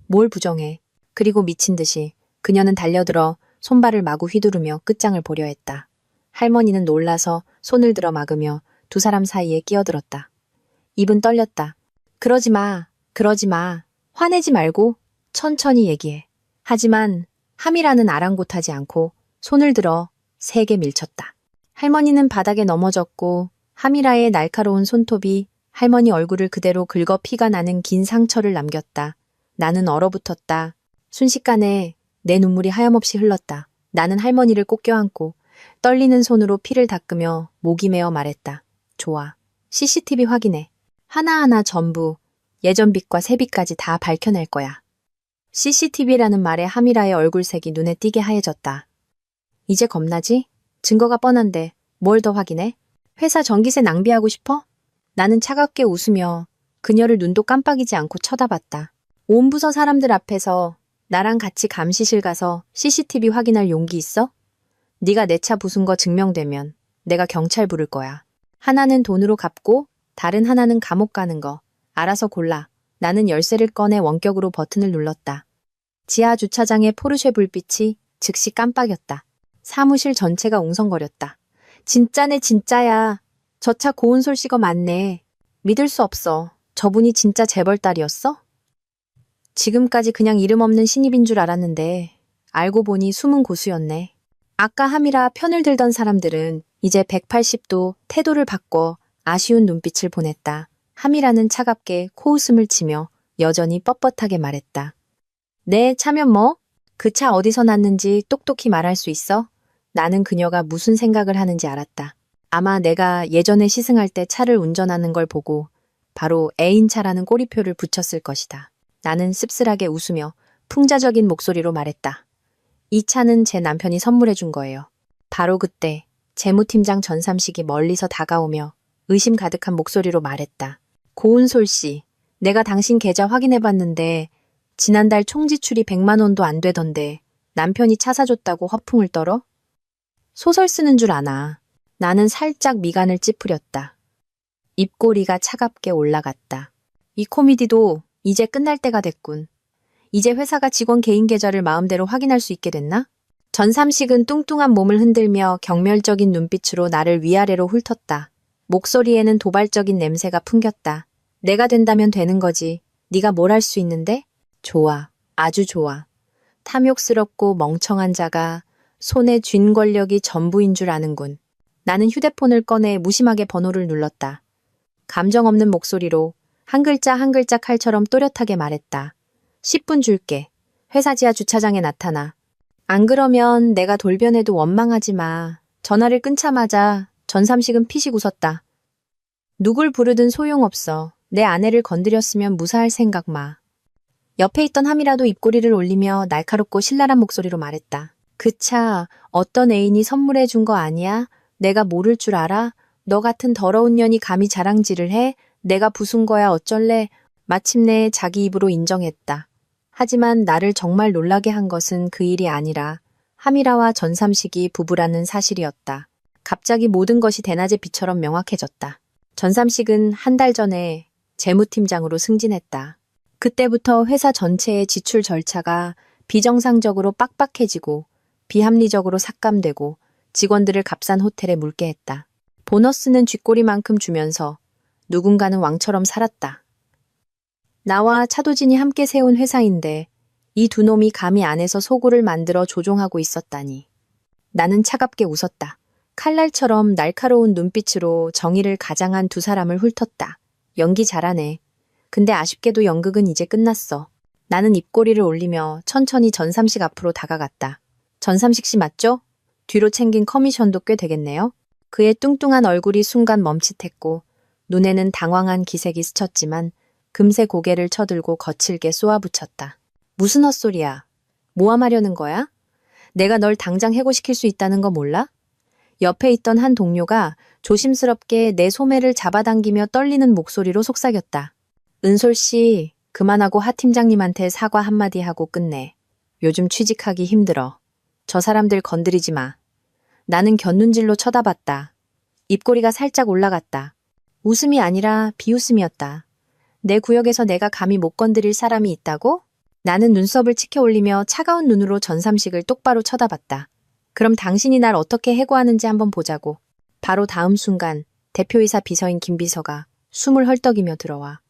뭘 부정해. 그리고 미친 듯이 그녀는 달려들어 손발을 마구 휘두르며 끝장을 보려 했다. 할머니는 놀라서 손을 들어 막으며 두 사람 사이에 끼어들었다. 입은 떨렸다. 그러지 마. 그러지 마. 화내지 말고 천천히 얘기해. 하지만 함이라는 아랑곳하지 않고 손을 들어 세게 밀쳤다. 할머니는 바닥에 넘어졌고 하미라의 날카로운 손톱이 할머니 얼굴을 그대로 긁어 피가 나는 긴 상처를 남겼다. 나는 얼어붙었다. 순식간에 내 눈물이 하염없이 흘렀다. 나는 할머니를 꼭 껴안고 떨리는 손으로 피를 닦으며 목이 메어 말했다. 좋아. CCTV 확인해. 하나하나 전부 예전 빛과 새 빛까지 다 밝혀낼 거야. CCTV라는 말에 하미라의 얼굴색이 눈에 띄게 하얘졌다. 이제 겁나지? 증거가 뻔한데 뭘 더 확인해? 회사 전기세 낭비하고 싶어? 나는 차갑게 웃으며 그녀를 눈도 깜빡이지 않고 쳐다봤다. 온 부서 사람들 앞에서 나랑 같이 감시실 가서 CCTV 확인할 용기 있어? 네가 내 차 부순 거 증명되면 내가 경찰 부를 거야. 하나는 돈으로 갚고 다른 하나는 감옥 가는 거. 알아서 골라. 나는 열쇠를 꺼내 원격으로 버튼을 눌렀다. 지하 주차장의 포르쉐 불빛이 즉시 깜빡였다. 사무실 전체가 웅성거렸다. 진짜네 진짜야. 저 차 고운 솔씨가 맞네. 믿을 수 없어. 저분이 진짜 재벌딸이었어? 지금까지 그냥 이름 없는 신입인 줄 알았는데 알고 보니 숨은 고수였네. 아까 함이라 편을 들던 사람들은 이제 180도 태도를 바꿔 아쉬운 눈빛을 보냈다. 함이라는 차갑게 코웃음을 치며 여전히 뻣뻣하게 말했다. 네, 차면 뭐? 그 차 어디서 났는지 똑똑히 말할 수 있어? 나는 그녀가 무슨 생각을 하는지 알았다. 아마 내가 예전에 시승할 때 차를 운전하는 걸 보고 바로 애인 차라는 꼬리표를 붙였을 것이다. 나는 씁쓸하게 웃으며 풍자적인 목소리로 말했다. 이 차는 제 남편이 선물해 준 거예요. 바로 그때 재무팀장 전삼식이 멀리서 다가오며 의심 가득한 목소리로 말했다. 고은솔 씨, 내가 당신 계좌 확인해 봤는데 지난달 총지출이 100만 원도 안 되던데 남편이 차 사줬다고 허풍을 떨어? 소설 쓰는 줄 아나. 나는 살짝 미간을 찌푸렸다. 입꼬리가 차갑게 올라갔다. 이 코미디도 이제 끝날 때가 됐군. 이제 회사가 직원 개인 계좌를 마음대로 확인할 수 있게 됐나? 전삼식은 뚱뚱한 몸을 흔들며 경멸적인 눈빛으로 나를 위아래로 훑었다. 목소리에는 도발적인 냄새가 풍겼다. 내가 된다면 되는 거지. 네가 뭘 할 수 있는데? 좋아. 아주 좋아. 탐욕스럽고 멍청한 자가 손에 쥔 권력이 전부인 줄 아는군. 나는 휴대폰을 꺼내 무심하게 번호를 눌렀다. 감정 없는 목소리로 한 글자 한 글자 칼처럼 또렷하게 말했다. 10분 줄게. 회사 지하 주차장에 나타나. 안 그러면 내가 돌변해도 원망하지 마. 전화를 끊자마자 전삼식은 피식 웃었다. 누굴 부르든 소용없어. 내 아내를 건드렸으면 무사할 생각 마. 옆에 있던 함이라도 입꼬리를 올리며 날카롭고 신랄한 목소리로 말했다. 그 차 어떤 애인이 선물해 준 거 아니야? 내가 모를 줄 알아? 너 같은 더러운 년이 감히 자랑질을 해? 내가 부순 거야 어쩔래? 마침내 자기 입으로 인정했다. 하지만 나를 정말 놀라게 한 것은 그 일이 아니라 함이라와 전삼식이 부부라는 사실이었다. 갑자기 모든 것이 대낮의 빛처럼 명확해졌다. 전삼식은 한 달 전에 재무팀장으로 승진했다. 그때부터 회사 전체의 지출 절차가 비정상적으로 빡빡해지고 비합리적으로 삭감되고 직원들을 값싼 호텔에 묵게 했다. 보너스는 쥐꼬리만큼 주면서 누군가는 왕처럼 살았다. 나와 차도진이 함께 세운 회사인데 이 두 놈이 감히 안에서 소굴을 만들어 조종하고 있었다니. 나는 차갑게 웃었다. 칼날처럼 날카로운 눈빛으로 정의를 가장한 두 사람을 훑었다. 연기 잘하네. 근데 아쉽게도 연극은 이제 끝났어. 나는 입꼬리를 올리며 천천히 전삼식 앞으로 다가갔다. 전삼식 씨 맞죠? 뒤로 챙긴 커미션도 꽤 되겠네요. 그의 뚱뚱한 얼굴이 순간 멈칫했고 눈에는 당황한 기색이 스쳤지만 금세 고개를 쳐들고 거칠게 쏘아붙였다. 무슨 헛소리야? 모함하려는 거야? 내가 널 당장 해고시킬 수 있다는 거 몰라? 옆에 있던 한 동료가 조심스럽게 내 소매를 잡아당기며 떨리는 목소리로 속삭였다. 은솔 씨, 그만하고 하 팀장님한테 사과 한마디 하고 끝내. 요즘 취직하기 힘들어. 저 사람들 건드리지 마. 나는 곁눈질로 쳐다봤다. 입꼬리가 살짝 올라갔다. 웃음이 아니라 비웃음이었다. 내 구역에서 내가 감히 못 건드릴 사람이 있다고? 나는 눈썹을 치켜 올리며 차가운 눈으로 전삼식을 똑바로 쳐다봤다. 그럼 당신이 날 어떻게 해고하는지 한번 보자고. 바로 다음 순간 대표이사 비서인 김 비서가 숨을 헐떡이며 들어와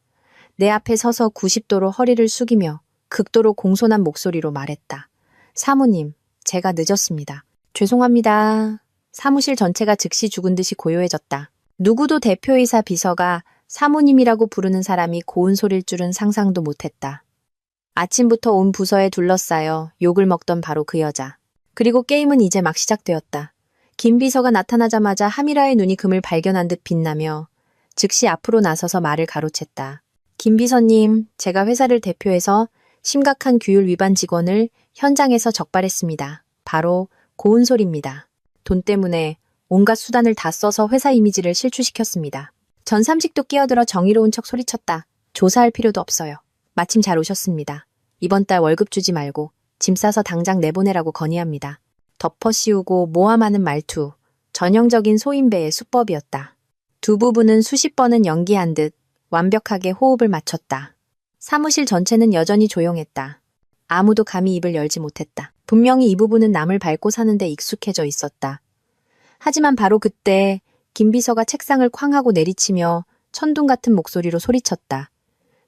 내 앞에 서서 90도로 허리를 숙이며 극도로 공손한 목소리로 말했다. 사모님, 제가 늦었습니다. 죄송합니다. 사무실 전체가 즉시 죽은 듯이 고요해졌다. 누구도 대표이사 비서가 사모님이라고 부르는 사람이 고운 소릴 줄은 상상도 못했다. 아침부터 온 부서에 둘러싸여 욕을 먹던 바로 그 여자. 그리고 게임은 이제 막 시작되었다. 김 비서가 나타나자마자 하미라의 눈이 금을 발견한 듯 빛나며 즉시 앞으로 나서서 말을 가로챘다. 김 비서님, 제가 회사를 대표해서 심각한 규율 위반 직원을 현장에서 적발했습니다. 바로 고운 소리입니다. 돈 때문에 온갖 수단을 다 써서 회사 이미지를 실추시켰습니다. 전삼식도 끼어들어 정의로운 척 소리쳤다. 조사할 필요도 없어요. 마침 잘 오셨습니다. 이번 달 월급 주지 말고 짐 싸서 당장 내보내라고 건의합니다. 덮어씌우고 모함하는 말투, 전형적인 소인배의 수법이었다. 두 부부는 수십 번은 연기한 듯 완벽하게 호흡을 맞췄다. 사무실 전체는 여전히 조용했다. 아무도 감히 입을 열지 못했다. 분명히 이 부부는 남을 밟고 사는데 익숙해져 있었다. 하지만 바로 그때 김 비서가 책상을 쾅 하고 내리치며 천둥 같은 목소리로 소리쳤다.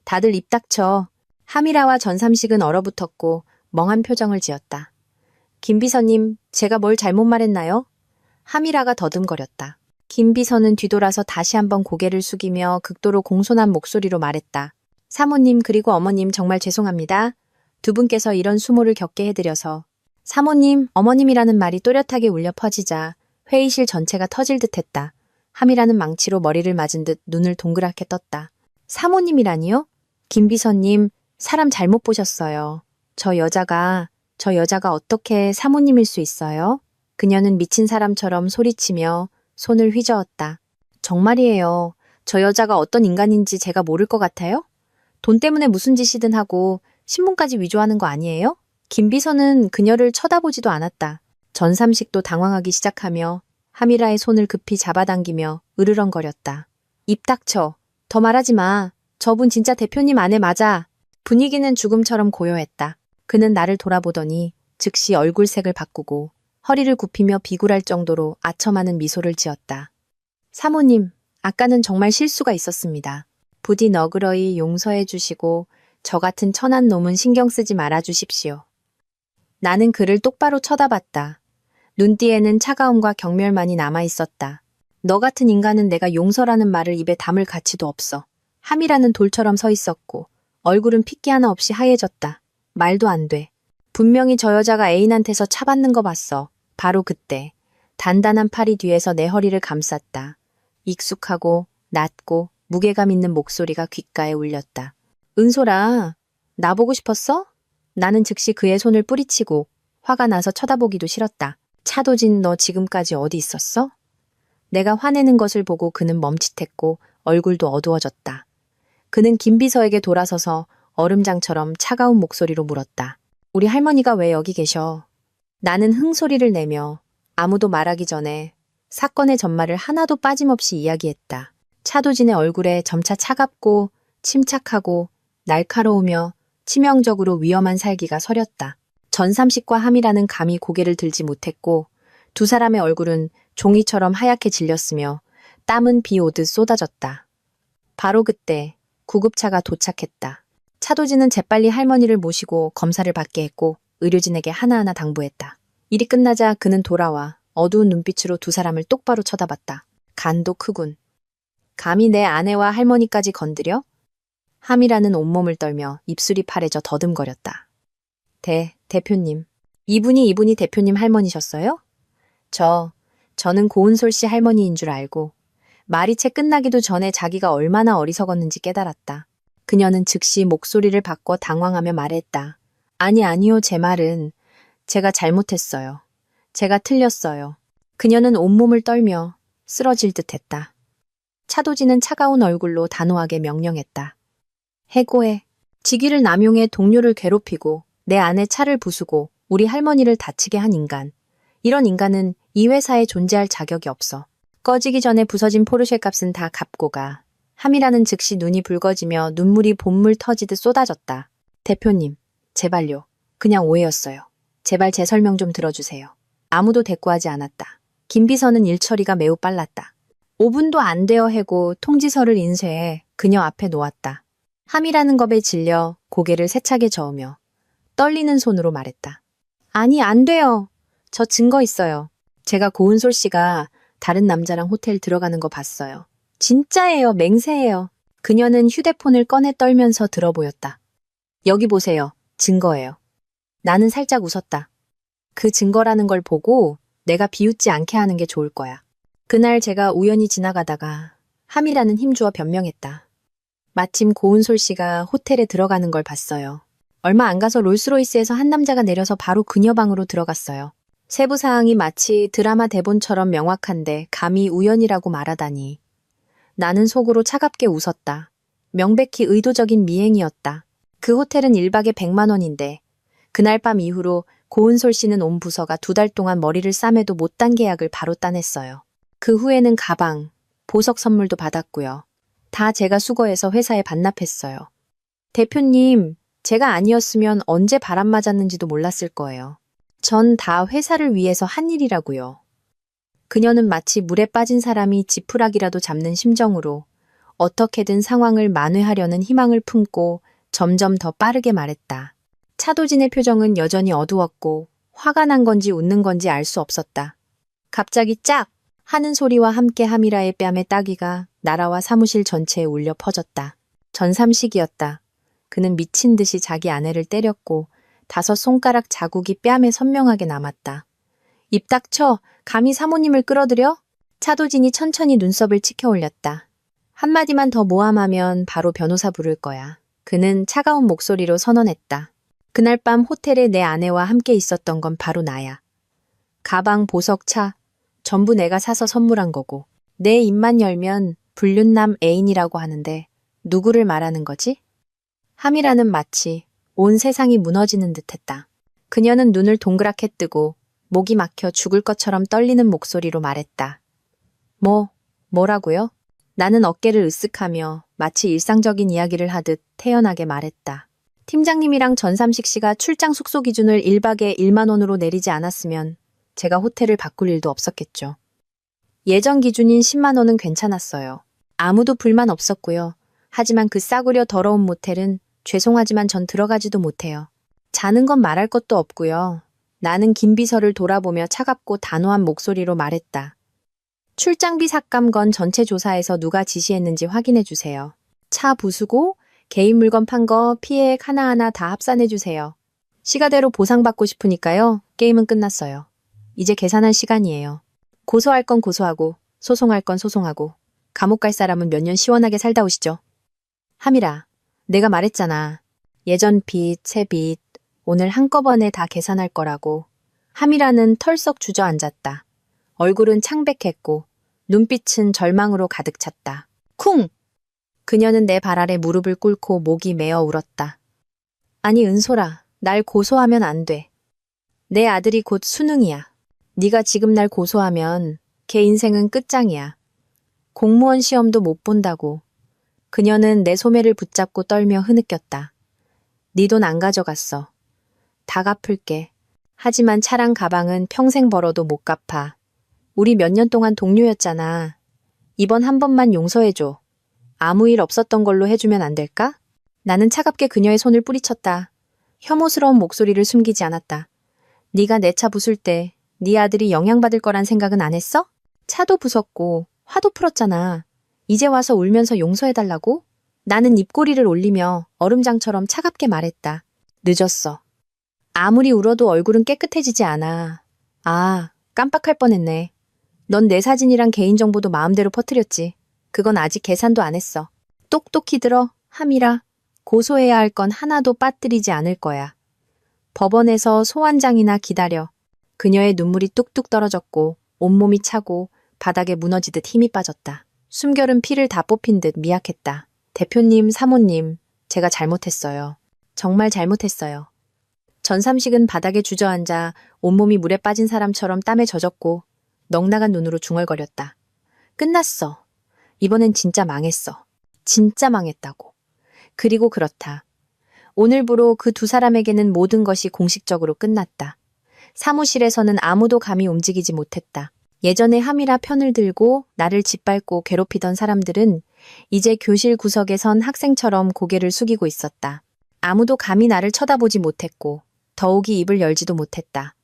다들 입 닥쳐. 하미라와 전삼식은 얼어붙었고 멍한 표정을 지었다. 김 비서님, 제가 뭘 잘못 말했나요? 하미라가 더듬거렸다. 김 비서는 뒤돌아서 다시 한번 고개를 숙이며 극도로 공손한 목소리로 말했다. 사모님 그리고 어머님 정말 죄송합니다. 두 분께서 이런 수모를 겪게 해드려서. 사모님, 어머님이라는 말이 또렷하게 울려 퍼지자 회의실 전체가 터질 듯했다. 하미라는 망치로 머리를 맞은 듯 눈을 동그랗게 떴다. 사모님이라니요? 김 비서님, 사람 잘못 보셨어요. 저 여자가 어떻게 사모님일 수 있어요? 그녀는 미친 사람처럼 소리치며 손을 휘저었다. 정말이에요. 저 여자가 어떤 인간인지 제가 모를 것 같아요? 돈 때문에 무슨 짓이든 하고 신분까지 위조하는 거 아니에요? 김 비서는 그녀를 쳐다보지도 않았다. 전삼식도 당황하기 시작하며 하미라의 손을 급히 잡아당기며 으르렁거렸다. 입 닥쳐. 더 말하지 마. 저분 진짜 대표님 아내 맞아. 분위기는 죽음처럼 고요했다. 그는 나를 돌아보더니 즉시 얼굴색을 바꾸고 허리를 굽히며 비굴할 정도로 아첨하는 미소를 지었다. 사모님, 아까는 정말 실수가 있었습니다. 부디 너그러이 용서해 주시고 저 같은 천한 놈은 신경 쓰지 말아 주십시오. 나는 그를 똑바로 쳐다봤다. 눈띠에는 차가움과 경멸만이 남아 있었다. 너 같은 인간은 내가 용서라는 말을 입에 담을 가치도 없어. 함이라는 돌처럼 서 있었고 얼굴은 핏기 하나 없이 하얘졌다. 말도 안 돼. 분명히 저 여자가 애인한테서 차받는 거 봤어. 바로 그때 단단한 팔이 뒤에서 내 허리를 감쌌다. 익숙하고 낮고 무게감 있는 목소리가 귓가에 울렸다. 은솔아, 나보고 싶었어? 나는 즉시 그의 손을 뿌리치고 화가 나서 쳐다보기도 싫었다. 차도진, 너 지금까지 어디 있었어? 내가 화내는 것을 보고 그는 멈칫했고 얼굴도 어두워졌다. 그는 김 비서에게 돌아서서 얼음장처럼 차가운 목소리로 물었다. 우리 할머니가 왜 여기 계셔? 나는 흥소리를 내며 아무도 말하기 전에 사건의 전말을 하나도 빠짐없이 이야기했다. 차도진의 얼굴에 점차 차갑고 침착하고 날카로우며 치명적으로 위험한 살기가 서렸다. 전삼식과 함이라는 감히 고개를 들지 못했고 두 사람의 얼굴은 종이처럼 하얗게 질렸으며 땀은 비 오듯 쏟아졌다. 바로 그때 구급차가 도착했다. 차도진은 재빨리 할머니를 모시고 검사를 받게 했고 의료진에게 하나하나 당부했다. 일이 끝나자 그는 돌아와 어두운 눈빛으로 두 사람을 똑바로 쳐다봤다. 간도 크군. 감히 내 아내와 할머니까지 건드려? 함이라는 온몸을 떨며 입술이 파래져 더듬거렸다. 대표님. 이분이 대표님 할머니셨어요? 저는 고은솔 씨 할머니인 줄 알고 말이 채 끝나기도 전에 자기가 얼마나 어리석었는지 깨달았다. 그녀는 즉시 목소리를 바꿔 당황하며 말했다. 아니요, 제 말은 제가 잘못했어요. 제가 틀렸어요. 그녀는 온몸을 떨며 쓰러질 듯 했다. 차도진은 차가운 얼굴로 단호하게 명령했다. 해고해. 직위를 남용해 동료를 괴롭히고 내 아내 차를 부수고 우리 할머니를 다치게 한 인간. 이런 인간은 이 회사에 존재할 자격이 없어. 꺼지기 전에 부서진 포르쉐 값은 다 갚고 가. 함이라는 즉시 눈이 붉어지며 눈물이 봇물 터지듯 쏟아졌다. 대표님, 제발요. 그냥 오해였어요. 제발 제 설명 좀 들어주세요. 아무도 대꾸하지 않았다. 김 비서는 일처리가 매우 빨랐다. 5분도 안 되어 해고 통지서를 인쇄해 그녀 앞에 놓았다. 함이라는 겁에 질려 고개를 세차게 저으며 떨리는 손으로 말했다. 아니, 안 돼요. 저 증거 있어요. 제가 고은솔 씨가 다른 남자랑 호텔 들어가는 거 봤어요. 진짜예요. 맹세해요. 그녀는 휴대폰을 꺼내 떨면서 들어보였다. 여기 보세요. 증거예요. 나는 살짝 웃었다. 그 증거라는 걸 보고 내가 비웃지 않게 하는 게 좋을 거야. 그날 제가 우연히 지나가다가 함이라는 힘주어 변명했다. 마침 고은솔 씨가 호텔에 들어가는 걸 봤어요. 얼마 안 가서 롤스로이스에서 한 남자가 내려서 바로 그녀 방으로 들어갔어요. 세부 사항이 마치 드라마 대본처럼 명확한데 감히 우연이라고 말하다니. 나는 속으로 차갑게 웃었다. 명백히 의도적인 미행이었다. 그 호텔은 1박에 100만 원인데 그날 밤 이후로 고은솔 씨는 온 부서가 2달 동안 머리를 싸매도 못단 계약을 바로 따냈어요. 그 후에는 가방, 보석 선물도 받았고요. 다 제가 수거해서 회사에 반납했어요. 대표님, 제가 아니었으면 언제 바람 맞았는지도 몰랐을 거예요. 전 다 회사를 위해서 한 일이라고요. 그녀는 마치 물에 빠진 사람이 지푸라기라도 잡는 심정으로 어떻게든 상황을 만회하려는 희망을 품고 점점 더 빠르게 말했다. 차도진의 표정은 여전히 어두웠고 화가 난 건지 웃는 건지 알 수 없었다. 갑자기 짝! 하는 소리와 함께 하미라의 뺨에 따귀가 나라와 사무실 전체에 울려 퍼졌다. 전삼식이었다. 그는 미친 듯이 자기 아내를 때렸고 5 손가락 자국이 뺨에 선명하게 남았다. 입 닥쳐! 감히 사모님을 끌어들여? 차도진이 천천히 눈썹을 치켜 올렸다. 한마디만 더 모함하면 바로 변호사 부를 거야. 그는 차가운 목소리로 선언했다. 그날 밤 호텔에 내 아내와 함께 있었던 건 바로 나야. 가방, 보석, 차 전부 내가 사서 선물한 거고 내 입만 열면 불륜남 애인이라고 하는데 누구를 말하는 거지? 함이라는 마치 온 세상이 무너지는 듯했다. 그녀는 눈을 동그랗게 뜨고 목이 막혀 죽을 것처럼 떨리는 목소리로 말했다. 뭐라고요? 나는 어깨를 으쓱하며 마치 일상적인 이야기를 하듯 태연하게 말했다. 팀장님이랑 전삼식 씨가 출장 숙소 기준을 1박에 1만 원으로 내리지 않았으면 제가 호텔을 바꿀 일도 없었겠죠. 예전 기준인 10만 원은 괜찮았어요. 아무도 불만 없었고요. 하지만 그 싸구려 더러운 모텔은 죄송하지만 전 들어가지도 못해요. 자는 건 말할 것도 없고요. 나는 김 비서를 돌아보며 차갑고 단호한 목소리로 말했다. 출장비 삭감 건 전체 조사에서 누가 지시했는지 확인해 주세요. 차 부수고 개인 물건 판 거 피해액 하나하나 다 합산해 주세요. 시가대로 보상받고 싶으니까요. 게임은 끝났어요. 이제 계산할 시간이에요. 고소할 건 고소하고 소송할 건 소송하고 감옥 갈 사람은 몇 년 시원하게 살다 오시죠. 함이라, 내가 말했잖아. 예전 빚, 새 빚, 오늘 한꺼번에 다 계산할 거라고. 함이라는 털썩 주저앉았다. 얼굴은 창백했고 눈빛은 절망으로 가득 찼다. 쿵! 그녀는 내 발 아래 무릎을 꿇고 목이 메어 울었다. 아니 은솔아, 날 고소하면 안 돼. 내 아들이 곧 수능이야. 네가 지금 날 고소하면 걔 인생은 끝장이야. 공무원 시험도 못 본다고. 그녀는 내 소매를 붙잡고 떨며 흐느꼈다. 네 돈 안 가져갔어. 다 갚을게. 하지만 차랑 가방은 평생 벌어도 못 갚아. 우리 몇 년 동안 동료였잖아. 이번 한 번만 용서해줘. 아무 일 없었던 걸로 해주면 안 될까? 나는 차갑게 그녀의 손을 뿌리쳤다. 혐오스러운 목소리를 숨기지 않았다. 네가 내 차 부술 때 네 아들이 영향받을 거란 생각은 안 했어? 차도 부쉈고 화도 풀었잖아. 이제 와서 울면서 용서해달라고? 나는 입꼬리를 올리며 얼음장처럼 차갑게 말했다. 늦었어. 아무리 울어도 얼굴은 깨끗해지지 않아. 아, 깜빡할 뻔했네. 넌 내 사진이랑 개인정보도 마음대로 퍼뜨렸지. 그건 아직 계산도 안 했어. 똑똑히 들어, 함이라. 고소해야 할 건 하나도 빠뜨리지 않을 거야. 법원에서 소환장이나 기다려. 그녀의 눈물이 뚝뚝 떨어졌고 온몸이 차고 바닥에 무너지듯 힘이 빠졌다. 숨결은 피를 다 뽑힌 듯 미약했다. 대표님, 사모님, 제가 잘못했어요. 정말 잘못했어요. 전삼식은 바닥에 주저앉아 온몸이 물에 빠진 사람처럼 땀에 젖었고 넉나간 눈으로 중얼거렸다. 끝났어. 이번엔 진짜 망했어. 진짜 망했다고. 그리고 그렇다. 오늘부로 그 두 사람에게는 모든 것이 공식적으로 끝났다. 사무실에서는 아무도 감히 움직이지 못했다. 예전에 함이라 편을 들고 나를 짓밟고 괴롭히던 사람들은 이제 교실 구석에 선 학생처럼 고개를 숙이고 있었다. 아무도 감히 나를 쳐다보지 못했고 더욱이 입을 열지도 못했다.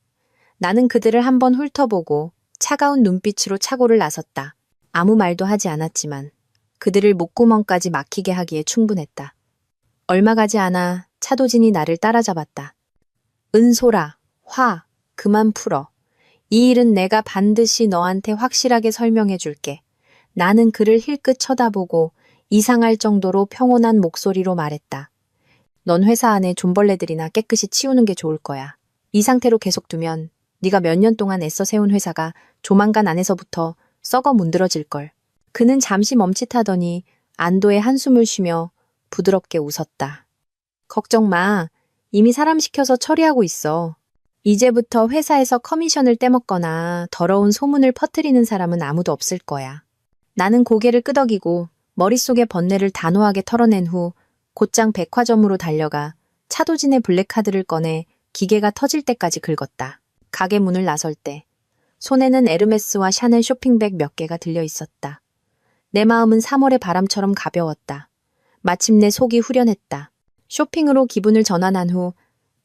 나는 그들을 한번 훑어보고 차가운 눈빛으로 차고를 나섰다. 아무 말도 하지 않았지만 그들을 목구멍까지 막히게 하기에 충분했다. 얼마 가지 않아 차도진이 나를 따라잡았다. 은솔아, 화, 그만 풀어. 이 일은 내가 반드시 너한테 확실하게 설명해 줄게. 나는 그를 힐끗 쳐다보고 이상할 정도로 평온한 목소리로 말했다. 넌 회사 안에 존벌레들이나 깨끗이 치우는 게 좋을 거야. 이 상태로 계속 두면 네가 몇 년 동안 애써 세운 회사가 조만간 안에서부터 썩어 문드러질걸. 그는 잠시 멈칫하더니 안도의 한숨을 쉬며 부드럽게 웃었다. 걱정 마. 이미 사람 시켜서 처리하고 있어. 이제부터 회사에서 커미션을 떼먹거나 더러운 소문을 퍼뜨리는 사람은 아무도 없을 거야. 나는 고개를 끄덕이고 머릿속의 번뇌를 단호하게 털어낸 후 곧장 백화점으로 달려가 차도진의 블랙카드를 꺼내 기계가 터질 때까지 긁었다. 가게 문을 나설 때 손에는 에르메스와 샤넬 쇼핑백 몇 개가 들려 있었다. 내 마음은 3월의 바람처럼 가벼웠다. 마침내 속이 후련했다. 쇼핑으로 기분을 전환한 후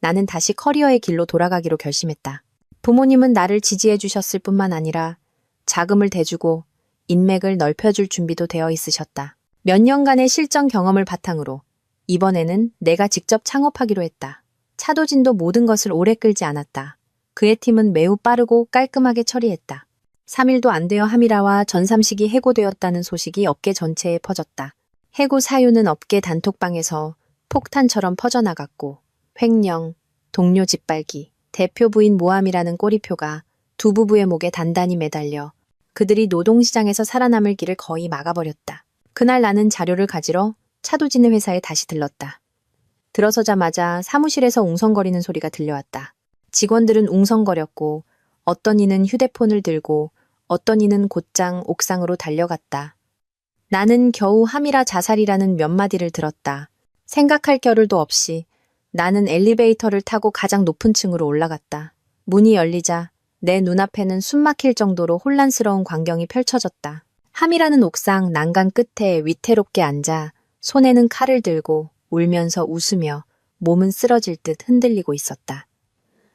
나는 다시 커리어의 길로 돌아가기로 결심했다. 부모님은 나를 지지해 주셨을 뿐만 아니라 자금을 대주고 인맥을 넓혀줄 준비도 되어 있으셨다. 몇 년간의 실전 경험을 바탕으로 이번에는 내가 직접 창업하기로 했다. 차도진도 모든 것을 오래 끌지 않았다. 그의 팀은 매우 빠르고 깔끔하게 처리했다. 3일도 안 되어 함이라와 전삼식이 해고되었다는 소식이 업계 전체에 퍼졌다. 해고 사유는 업계 단톡방에서 폭탄처럼 퍼져나갔고 횡령, 동료 짓밟기, 대표 부인 모함이라는 꼬리표가 두 부부의 목에 단단히 매달려 그들이 노동시장에서 살아남을 길을 거의 막아버렸다. 그날 나는 자료를 가지러 차도진의 회사에 다시 들렀다. 들어서자마자 사무실에서 웅성거리는 소리가 들려왔다. 직원들은 웅성거렸고 어떤 이는 휴대폰을 들고 어떤 이는 곧장 옥상으로 달려갔다. 나는 겨우 함이라 자살이라는 몇 마디를 들었다. 생각할 겨를도 없이 나는 엘리베이터를 타고 가장 높은 층으로 올라갔다. 문이 열리자 내 눈앞에는 숨막힐 정도로 혼란스러운 광경이 펼쳐졌다. 함이라는 옥상 난간 끝에 위태롭게 앉아 손에는 칼을 들고 울면서 웃으며 몸은 쓰러질 듯 흔들리고 있었다.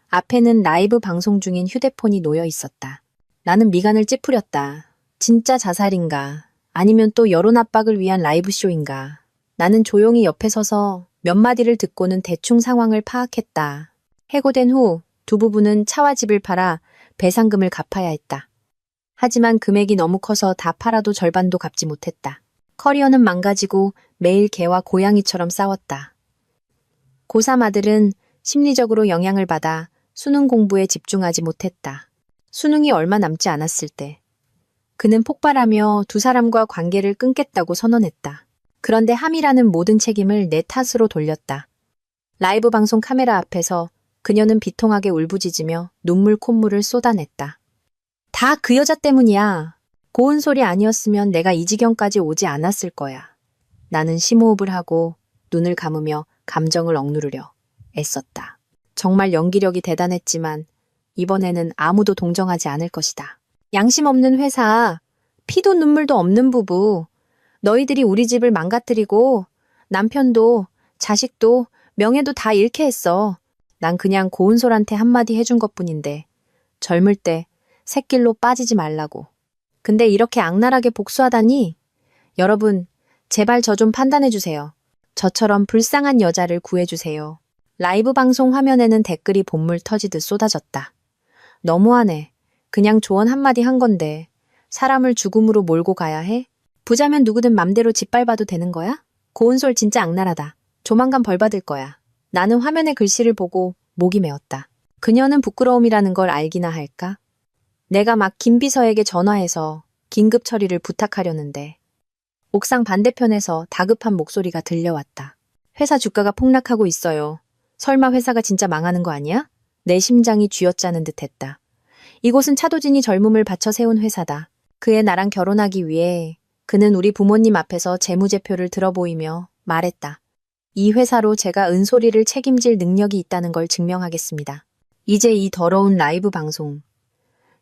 앞에는 라이브 방송 중인 휴대폰이 놓여 있었다. 나는 미간을 찌푸렸다. 진짜 자살인가? 아니면 또 여론 압박을 위한 라이브 쇼인가? 나는 조용히 옆에 서서 몇 마디를 듣고는 대충 상황을 파악했다. 해고된 후 두 부부는 차와 집을 팔아 배상금을 갚아야 했다. 하지만 금액이 너무 커서 다 팔아도 절반도 갚지 못했다. 커리어는 망가지고 매일 개와 고양이처럼 싸웠다. 고3 아들은 심리적으로 영향을 받아 수능 공부에 집중하지 못했다. 수능이 얼마 남지 않았을 때 그는 폭발하며 두 사람과 관계를 끊겠다고 선언했다. 그런데 함이라는 모든 책임을 내 탓으로 돌렸다. 라이브 방송 카메라 앞에서 그녀는 비통하게 울부짖으며 눈물 콧물을 쏟아냈다. 다 그 여자 때문이야. 고운 소리 아니었으면 내가 이 지경까지 오지 않았을 거야. 나는 심호흡을 하고 눈을 감으며 감정을 억누르려 애썼다. 정말 연기력이 대단했지만 이번에는 아무도 동정하지 않을 것이다. 양심 없는 회사, 피도 눈물도 없는 부부, 너희들이 우리 집을 망가뜨리고 남편도 자식도 명예도 다 잃게 했어. 난 그냥 고은솔한테 한마디 해준 것뿐인데 젊을 때 샛길로 빠지지 말라고. 근데 이렇게 악랄하게 복수하다니? 여러분, 제발 저 좀 판단해주세요. 저처럼 불쌍한 여자를 구해주세요. 라이브 방송 화면에는 댓글이 본물 터지듯 쏟아졌다. 너무하네. 그냥 조언 한마디 한 건데 사람을 죽음으로 몰고 가야 해? 부자면 누구든 맘대로 짓밟아도 되는 거야? 고운솔 진짜 악랄하다. 조만간 벌 받을 거야. 나는 화면의 글씨를 보고 목이 메었다. 그녀는 부끄러움이라는 걸 알기나 할까? 내가 막 김 비서에게 전화해서 긴급 처리를 부탁하려는데 옥상 반대편에서 다급한 목소리가 들려왔다. 회사 주가가 폭락하고 있어요. 설마 회사가 진짜 망하는 거 아니야? 내 심장이 쥐어짜는 듯했다. 이곳은 차도진이 젊음을 바쳐 세운 회사다. 그의 나랑 결혼하기 위해 그는 우리 부모님 앞에서 재무제표를 들어보이며 말했다. 이 회사로 제가 은솔이를 책임질 능력이 있다는 걸 증명하겠습니다. 이제 이 더러운 라이브 방송.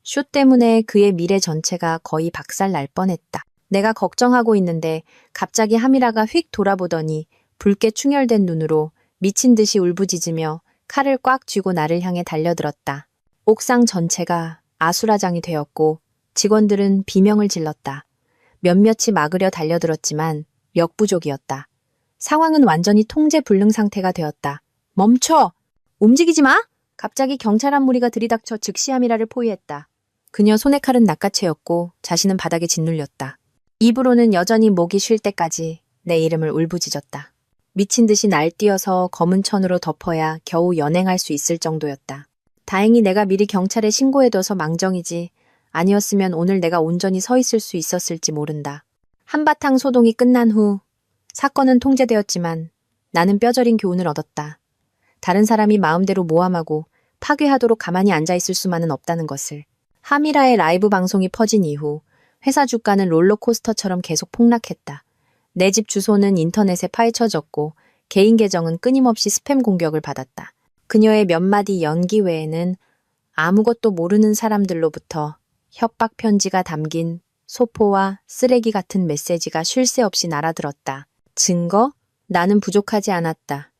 쇼 때문에 그의 미래 전체가 거의 박살 날 뻔했다. 내가 걱정하고 있는데 갑자기 하미라가 휙 돌아보더니 붉게 충혈된 눈으로 미친 듯이 울부짖으며 칼을 꽉 쥐고 나를 향해 달려들었다. 옥상 전체가 아수라장이 되었고 직원들은 비명을 질렀다. 몇몇이 막으려 달려들었지만 역부족이었다. 상황은 완전히 통제 불능 상태가 되었다. 멈춰! 움직이지 마! 갑자기 경찰 한 무리가 들이닥쳐 즉시 하미라를 포위했다. 그녀 손의 칼은 낚아채였고 자신은 바닥에 짓눌렸다. 입으로는 여전히 목이 쉴 때까지 내 이름을 울부짖었다. 미친 듯이 날뛰어서 검은 천으로 덮어야 겨우 연행할 수 있을 정도였다. 다행히 내가 미리 경찰에 신고해둬서 망정이지 아니었으면 오늘 내가 온전히 서 있을 수 있었을지 모른다. 한바탕 소동이 끝난 후 사건은 통제되었지만 나는 뼈저린 교훈을 얻었다. 다른 사람이 마음대로 모함하고 파괴하도록 가만히 앉아있을 수만은 없다는 것을. 하미라의 라이브 방송이 퍼진 이후 회사 주가는 롤러코스터처럼 계속 폭락했다. 내 집 주소는 인터넷에 파헤쳐졌고 개인 계정은 끊임없이 스팸 공격을 받았다. 그녀의 몇 마디 연기 외에는 아무것도 모르는 사람들로부터 협박 편지가 담긴 소포와 쓰레기 같은 메시지가 쉴 새 없이 날아들었다. 증거? 나는 부족하지 않았다.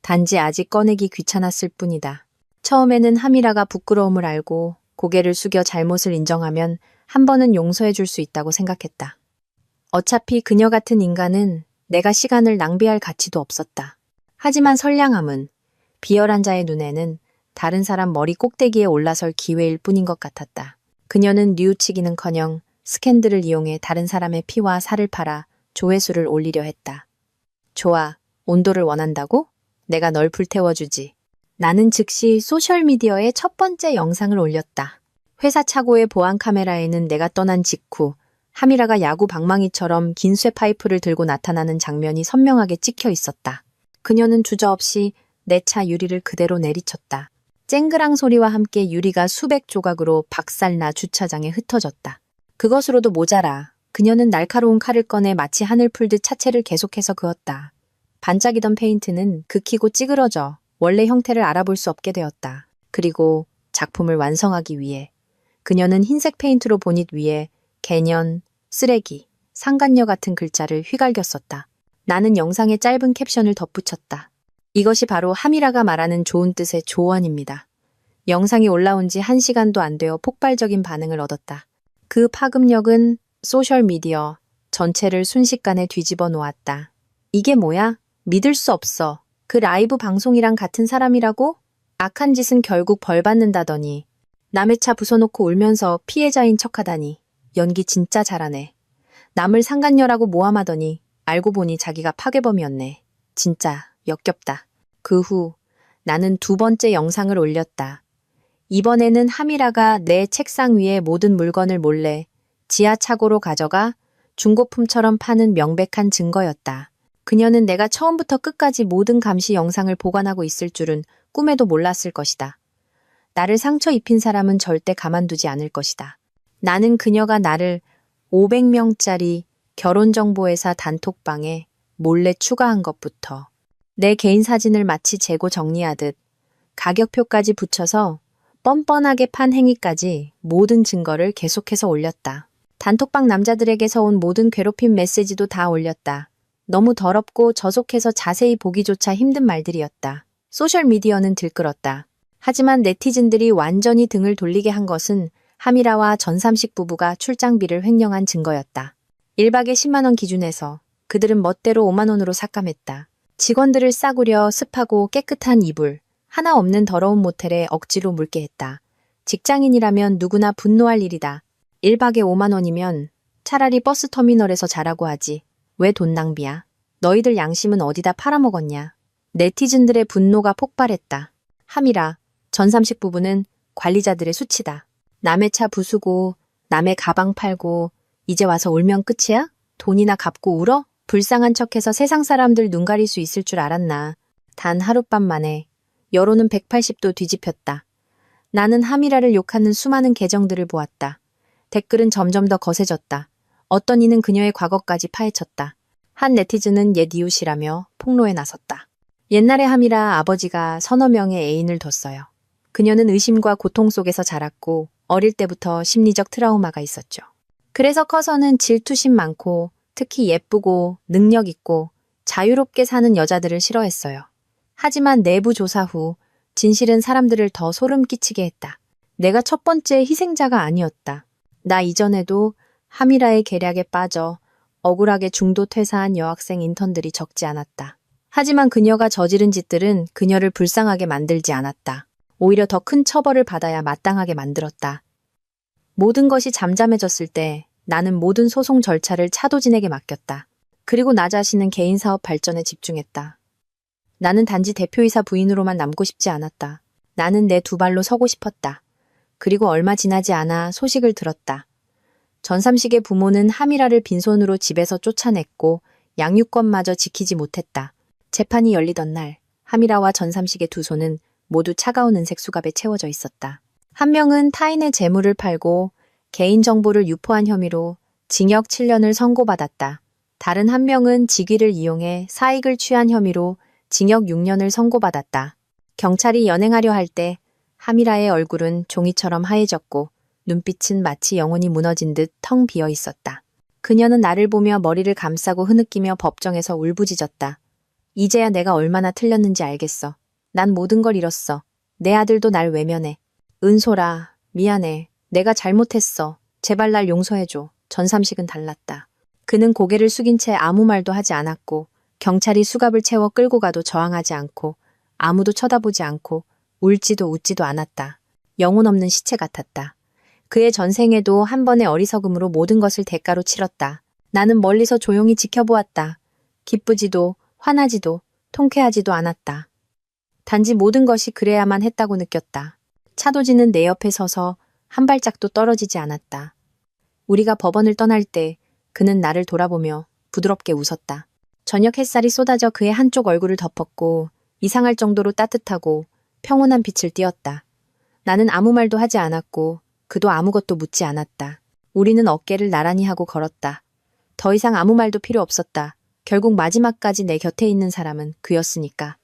단지 아직 꺼내기 귀찮았을 뿐이다. 처음에는 하미라가 부끄러움을 알고 고개를 숙여 잘못을 인정하면 한 번은 용서해 줄 수 있다고 생각했다. 어차피 그녀 같은 인간은 내가 시간을 낭비할 가치도 없었다. 하지만 선량함은 비열한 자의 눈에는 다른 사람 머리 꼭대기에 올라설 기회일 뿐인 것 같았다. 그녀는 뉘우치기는커녕 스캔들을 이용해 다른 사람의 피와 살을 팔아 조회수를 올리려 했다. 좋아, 온도를 원한다고? 내가 널 불태워주지. 나는 즉시 소셜미디어에 첫 번째 영상을 올렸다. 회사 차고의 보안 카메라에는 내가 떠난 직후 하미라가 야구 방망이처럼 긴 쇠 파이프를 들고 나타나는 장면이 선명하게 찍혀 있었다. 그녀는 주저없이 내 차 유리를 그대로 내리쳤다. 쨍그랑 소리와 함께 유리가 수백 조각으로 박살나 주차장에 흩어졌다. 그것으로도 모자라. 그녀는 날카로운 칼을 꺼내 마치 하늘 풀듯 차체를 계속해서 그었다. 반짝이던 페인트는 긁히고 찌그러져 원래 형태를 알아볼 수 없게 되었다. 그리고 작품을 완성하기 위해 그녀는 흰색 페인트로 보닛 위에 개년, 쓰레기, 상간녀 같은 글자를 휘갈겼었다. 나는 영상에 짧은 캡션을 덧붙였다. 이것이 바로 하미라가 말하는 좋은 뜻의 조언입니다. 영상이 올라온 지 1시간도 안 되어 폭발적인 반응을 얻었다. 그 파급력은 소셜미디어 전체를 순식간에 뒤집어 놓았다. 이게 뭐야? 믿을 수 없어. 그 라이브 방송이랑 같은 사람이라고? 악한 짓은 결국 벌 받는다더니 남의 차 부숴놓고 울면서 피해자인 척하다니. 연기 진짜 잘하네. 남을 상간녀라고 모함하더니 알고 보니 자기가 파괴범이었네. 진짜 역겹다. 그 후 나는 두 번째 영상을 올렸다. 이번에는 하미라가 내 책상 위에 모든 물건을 몰래 지하 차고로 가져가 중고품처럼 파는 명백한 증거였다. 그녀는 내가 처음부터 끝까지 모든 감시 영상을 보관하고 있을 줄은 꿈에도 몰랐을 것이다. 나를 상처 입힌 사람은 절대 가만두지 않을 것이다. 나는 그녀가 나를 500명짜리 결혼정보회사 단톡방에 몰래 추가한 것부터 내 개인 사진을 마치 재고 정리하듯 가격표까지 붙여서 뻔뻔하게 판 행위까지 모든 증거를 계속해서 올렸다. 단톡방 남자들에게서 온 모든 괴롭힘 메시지도 다 올렸다. 너무 더럽고 저속해서 자세히 보기조차 힘든 말들이었다. 소셜미디어는 들끓었다. 하지만 네티즌들이 완전히 등을 돌리게 한 것은 하미라와 전삼식 부부가 출장비를 횡령한 증거였다. 1박에 10만 원 기준에서 그들은 멋대로 5만 원으로 삭감했다. 직원들을 싸구려 습하고 깨끗한 이불, 하나 없는 더러운 모텔에 억지로 묻게 했다. 직장인이라면 누구나 분노할 일이다. 1박에 5만 원이면 차라리 버스터미널에서 자라고 하지. 왜 돈 낭비야? 너희들 양심은 어디다 팔아먹었냐? 네티즌들의 분노가 폭발했다. 함이라, 전삼식 부부는 관리자들의 수치다. 남의 차 부수고 남의 가방 팔고 이제 와서 울면 끝이야? 돈이나 갚고 울어? 불쌍한 척해서 세상 사람들 눈 가릴 수 있을 줄 알았나. 단 하룻밤 만에 여론은 180도 뒤집혔다. 나는 함이라를 욕하는 수많은 계정들을 보았다. 댓글은 점점 더 거세졌다. 어떤 이는 그녀의 과거까지 파헤쳤다. 한 네티즌은 옛 이웃이라며 폭로에 나섰다. 옛날에 함이라 아버지가 서너 명의 애인을 뒀어요. 그녀는 의심과 고통 속에서 자랐고 어릴 때부터 심리적 트라우마가 있었죠. 그래서 커서는 질투심 많고 특히 예쁘고 능력 있고 자유롭게 사는 여자들을 싫어했어요. 하지만 내부 조사 후 진실은 사람들을 더 소름 끼치게 했다. 내가 첫 번째 희생자가 아니었다. 나 이전에도 함이라의 계략에 빠져 억울하게 중도 퇴사한 여학생 인턴들이 적지 않았다. 하지만 그녀가 저지른 짓들은 그녀를 불쌍하게 만들지 않았다. 오히려 더 큰 처벌을 받아야 마땅하게 만들었다. 모든 것이 잠잠해졌을 때 나는 모든 소송 절차를 차도진에게 맡겼다. 그리고 나 자신은 개인 사업 발전에 집중했다. 나는 단지 대표이사 부인으로만 남고 싶지 않았다. 나는 내 두 발로 서고 싶었다. 그리고 얼마 지나지 않아 소식을 들었다. 전삼식의 부모는 함이라를 빈손으로 집에서 쫓아냈고 양육권마저 지키지 못했다. 재판이 열리던 날 함이라와 전삼식의 두 손은 모두 차가운 은색 수갑에 채워져 있었다. 한 명은 타인의 재물을 팔고 개인정보를 유포한 혐의로 징역 7년을 선고받았다. 다른 한 명은 직위를 이용해 사익을 취한 혐의로 징역 6년을 선고받았다. 경찰이 연행하려 할 때 함이라의 얼굴은 종이처럼 하얘졌고 눈빛은 마치 영혼이 무너진 듯 텅 비어 있었다. 그녀는 나를 보며 머리를 감싸고 흐느끼며 법정에서 울부짖었다. 이제야 내가 얼마나 틀렸는지 알겠어. 난 모든 걸 잃었어. 내 아들도 날 외면해. 은솔아, 미안해. 내가 잘못했어. 제발 날 용서해줘. 전삼식은 달랐다. 그는 고개를 숙인 채 아무 말도 하지 않았고 경찰이 수갑을 채워 끌고 가도 저항하지 않고 아무도 쳐다보지 않고 울지도 웃지도 않았다. 영혼 없는 시체 같았다. 그의 전생에도 한 번의 어리석음으로 모든 것을 대가로 치렀다. 나는 멀리서 조용히 지켜보았다. 기쁘지도 화나지도 통쾌하지도 않았다. 단지 모든 것이 그래야만 했다고 느꼈다. 차도진은 내 옆에 서서 한 발짝도 떨어지지 않았다. 우리가 법원을 떠날 때 그는 나를 돌아보며 부드럽게 웃었다. 저녁 햇살이 쏟아져 그의 한쪽 얼굴을 덮었고 이상할 정도로 따뜻하고 평온한 빛을 띠었다. 나는 아무 말도 하지 않았고 그도 아무것도 묻지 않았다. 우리는 어깨를 나란히 하고 걸었다. 더 이상 아무 말도 필요 없었다. 결국 마지막까지 내 곁에 있는 사람은 그였으니까.